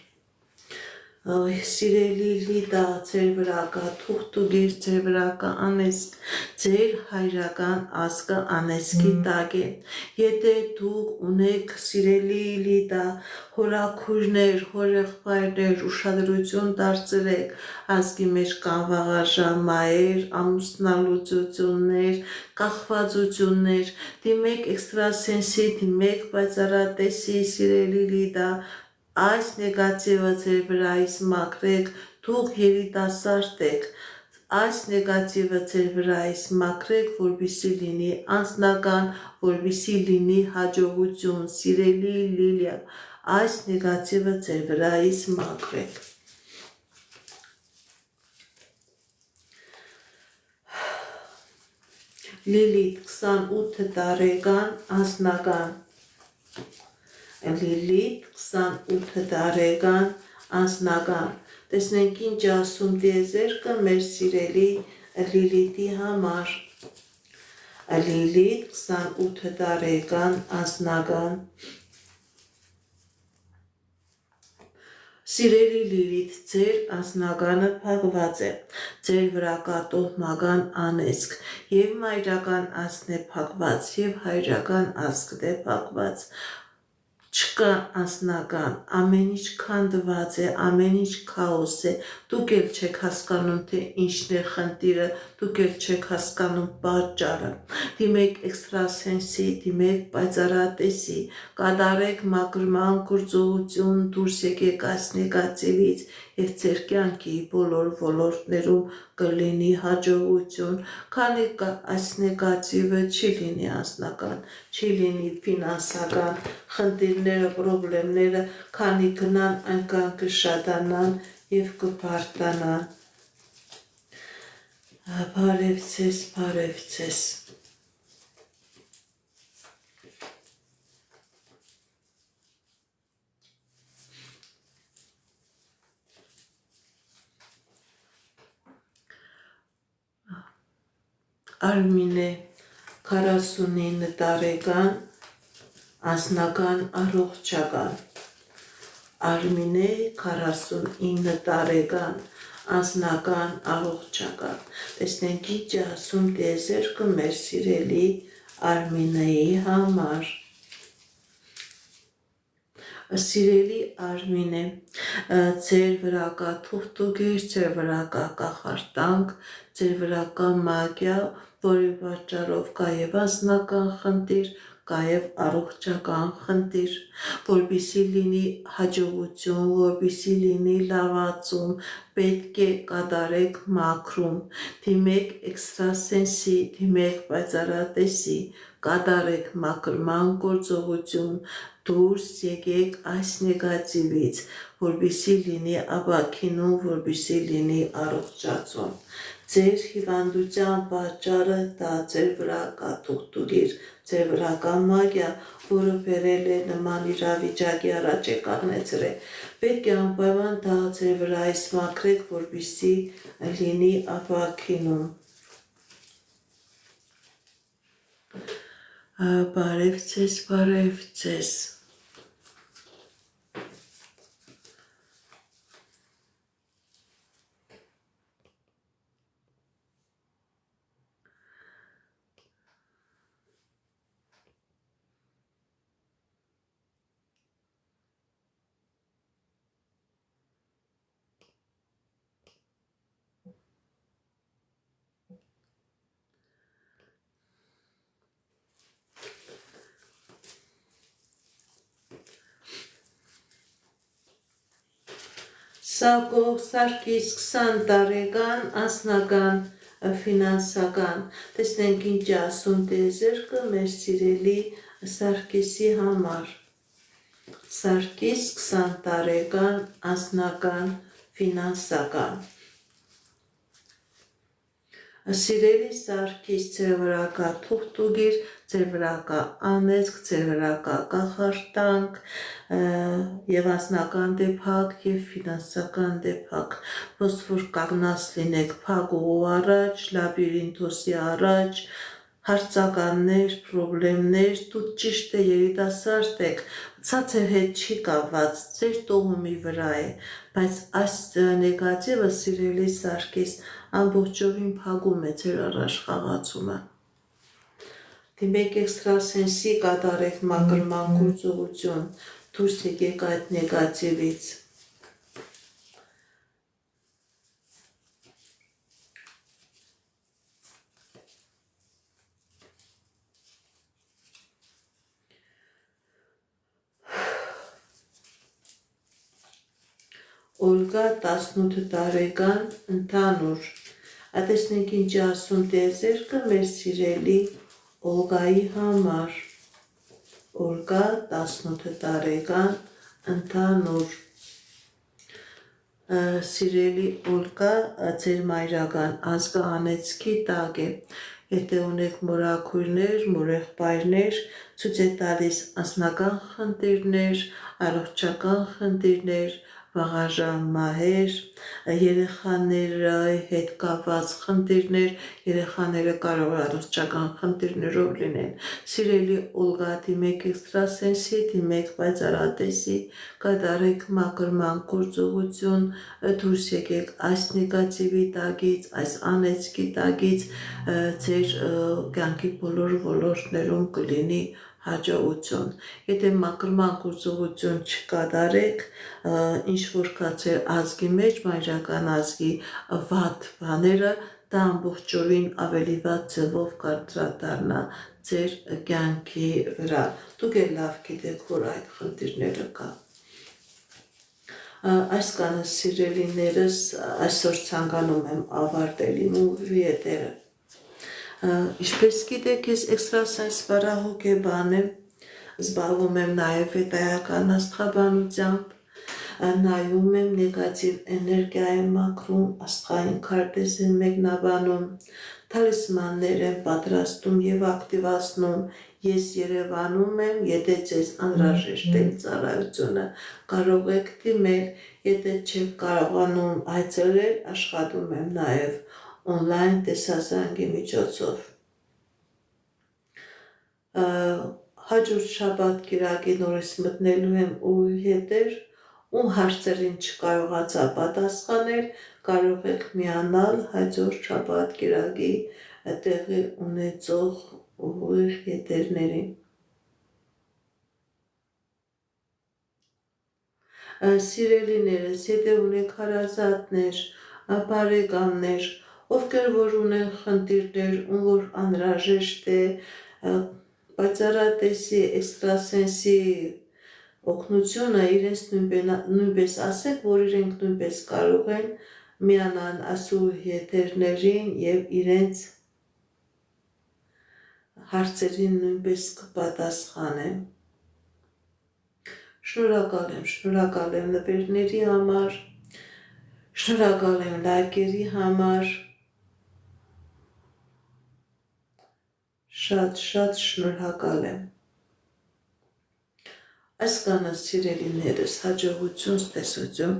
Սիրելի Լիդա, ձեր վրա կա թուղթուգիր, ձեր վրա կա անեծք, ձեր հայրական ազգը անեծքի տակ է։ Եթե դուք ունեք սիրելի Լիդա, հորաքույրներ, հորեղբայրներ, ուշադրություն դարձրեք, ազգի մեջ կան վաղաժամ մայր, ամուսնալուծություններ, կախվածություններ, դիմեք էքստրասենսի, դիմեք պայծառատեսի, սիրելի Լիդա, այս նեգատիվը ձեր վրայից մաքրեք, դուք երիտասարդ եք, այս նեգատիվը ձեր վրայից մաքրեք, որպեսզի լինի անձնական, որպեսզի լինի հաջողություն, սիրելի Լիլիա, այս նեգատիվը ձեր վրայից մաքրեք։ Լիլիթ 28 տարեկան անձնական Լիլիթ 28 տարեկան անձնական Տեսնենք ինչ ասում տիեզերքը մեր սիրելի Լիլիթի համար Լիլիթ 28 տարեկան անձնական Սիրելի Լիլիթ, ձեր անձնականը փակված է, ձեր վրա կա տոհմական անեծք, և մայրական ազգն է փակված, և հայրական ազգն է փակված, չկա անձնական, ամեն ինչ քանդված է, ամեն ինչ քաոս է, դուք էլ չեք հասկանում, թե ինչն է խնդիրը, դուք էլ չեք հասկանում պատճառը, դիմեք էքստրասենսի, դիմեք պայծառատեսի, կատարեք մաքրման գործողություն, դուրս եկեք այս նեգատիվից և ձեր կյանքի բոլոր ոլորտներում կլինի հաջողություն, քանի այս նեգատիվը չի լինի անձնական, չի լինի ֆինանսական, խնդիրները, պրոբլեմները, քանի գնան այնքան կշատանան և կբարձրանան։ Բարև ձեզ, բարև ձեզ։ Արմինե 49 տարեկան անձնական առողջական Արմինե 49 տարեկան անձնական առողջական Տեսնենք ինչ է ասում տիեզերքը մեր սիրելի Արմինեի համար Սիրելի Արմինե, ձեր վրա կա թուղթուգիր, ձեր վրա կա կախարդանք, ձեր վրա կա մագիա, որի պատճառով կա և անձնական խնդիր, կա և առողջական խնդիր, որպեսզի լինի հաջողություն, որպեսզի լինի լավացում, պետք է կատարեք մաքրում, դիմեք էքստրասենսի, դիմեք պայծառատեսի, կատարեք մաքրման գործողություն, դուրս եկեք այս նեգատիվից, որպեսզի լինի ապաքինում, որպեսզի լինի առողջացում։ Ձեր հիվանդության պատճառը դա ձեր վրա կա թուղթուգիր, ձեր վրա կա մագիա, որը բերել է նման իրավիճակի առաջ է կանգնեցրել։ Պետք է անպայման դա ձեր վրայից մաքրեք, որպեսզի լինի ապաքինում։ Բարև ձեզ, բարև ձեզ։ Սակող Սարգիս 20 տարեկան անձնական ֆինանսական տեսնենք ինչ ասում տեզերքը մեր սիրելի Սարգիսի համար Սարգիս 20 տարեկան անձնական ֆինանսական Սիրելի Սարգիս ձեր վրա կա թուղթուգիր, ձեր վրա կա անեծք, ձեր վրա կա կախարդանք եւ անձնական դեպք եւ ֆինանսական դեպք, ոնց որ կանգնած լինեք փակուղու առաջ, լաբիրինթոսի առաջ, հարցականներ, խնդիրներ, դու ճիշտ է երիտասարդ եք, ցածր հետ չի կապված, ձեր տողումի վրա է, բայց այս նեգատիվը սիրելի Սարգիս ամբողջովին փակում է ձեր առաջխաղացումը։ Դիմեք էքստրասենսի կատարեք մակրման գործողություն, դուրս եկեք այդ նեգատիվից։ Օլգա 18 տարեկան ընդհանուր Տեսնենք ինչ ասում տեզերքը մեր սիրելի Օլգայի համար Օլգա 18 տարեկան ընդհանուր Սիրելի Օլգա ձեր մայրական ազգը անեծքի տակ է Եթե ունեք մորաքույրներ, մորեղբայրներ, ցույց է տալիս անձնական խնդիրներ, առողջական խնդիրներ, վաղաժամ մահեր, երեխաների հետ կապված խնդիրներ, երեխաները կարող է առողջական խնդիրներով լինեն։ Սիրելի Օլգա, դիմեք էքստրասենսի, դիմեք պայծառատեսի, կատարեք մակրման գործողություն, դուրս եկեք այս նեգատիվի տակից, այս անեծքի տակից, ձեր կյանքի բոլոր ոլորտներում կլինի հաջողություն։ Եթե մակրման գործողություն չկատարեք, ինչ որ կա ձեր ազգի մեջ, մայրական ազգի վատ բաները, դա ամբողջովին ավելի վատ ձևով կանդրադառնա ձեր կյանքի վրա։ Դուք էլ լավ գիտեք, որ այդ խնդիրները կա։ Այս կանս սիրելիներս այսօր ցանկանում եմ ավարտել իմ ուղի եթերը։ Ինչպես գիտեք, ես էքստրասենս բարահոգեբան եմ, զբաղվում եմ նաև վետայական աստղաբանությամբ, նայում եմ նեգատիվ էներգիա եմ մաքրում, աստղային քարտեզ եմ մեկնաբանում, թալիսմաններ եմ պատրաստում եւ ակտիվացնում, ես Երևանում եմ, եթե ձեզ անհրաժեշտ է ծառայությունը, կարող եք դիմել, եթե չեք կարողանում այցելել, աշխատում եմ նաև օնլայն տեսազանգի միջոցով։ Հաջորդ շաբաթ կիրակի նորից մտնելու եմ ուղի եթեր, ում հարցերին չկարողացա պատասխանել, կարող եք միանալ հաջորդ շաբաթ կիրակի տեղի ունեցող ուղի եթերներին։ Սիրելիներս, եթե ունեք հարազատներ, բարեկամներ, ովքեր որ ունեն խնդիրներ, ում որ անհրաժեշտ է պայծառատեսի, էքստրասենսի օգնությունը, իրենց նույնպես ասեք, որ իրենք նույնպես կարող են միանան ասու եթերներին եւ իրենց հարցերին նույնպես կպատասխանեն։ Շնորհակալ եմ նվերների համար, շնորհակալ եմ լայքերի համար, շատ շնորհակալ եմ։ Այս կանս սիրելիներս հաջողություն, ստեսություն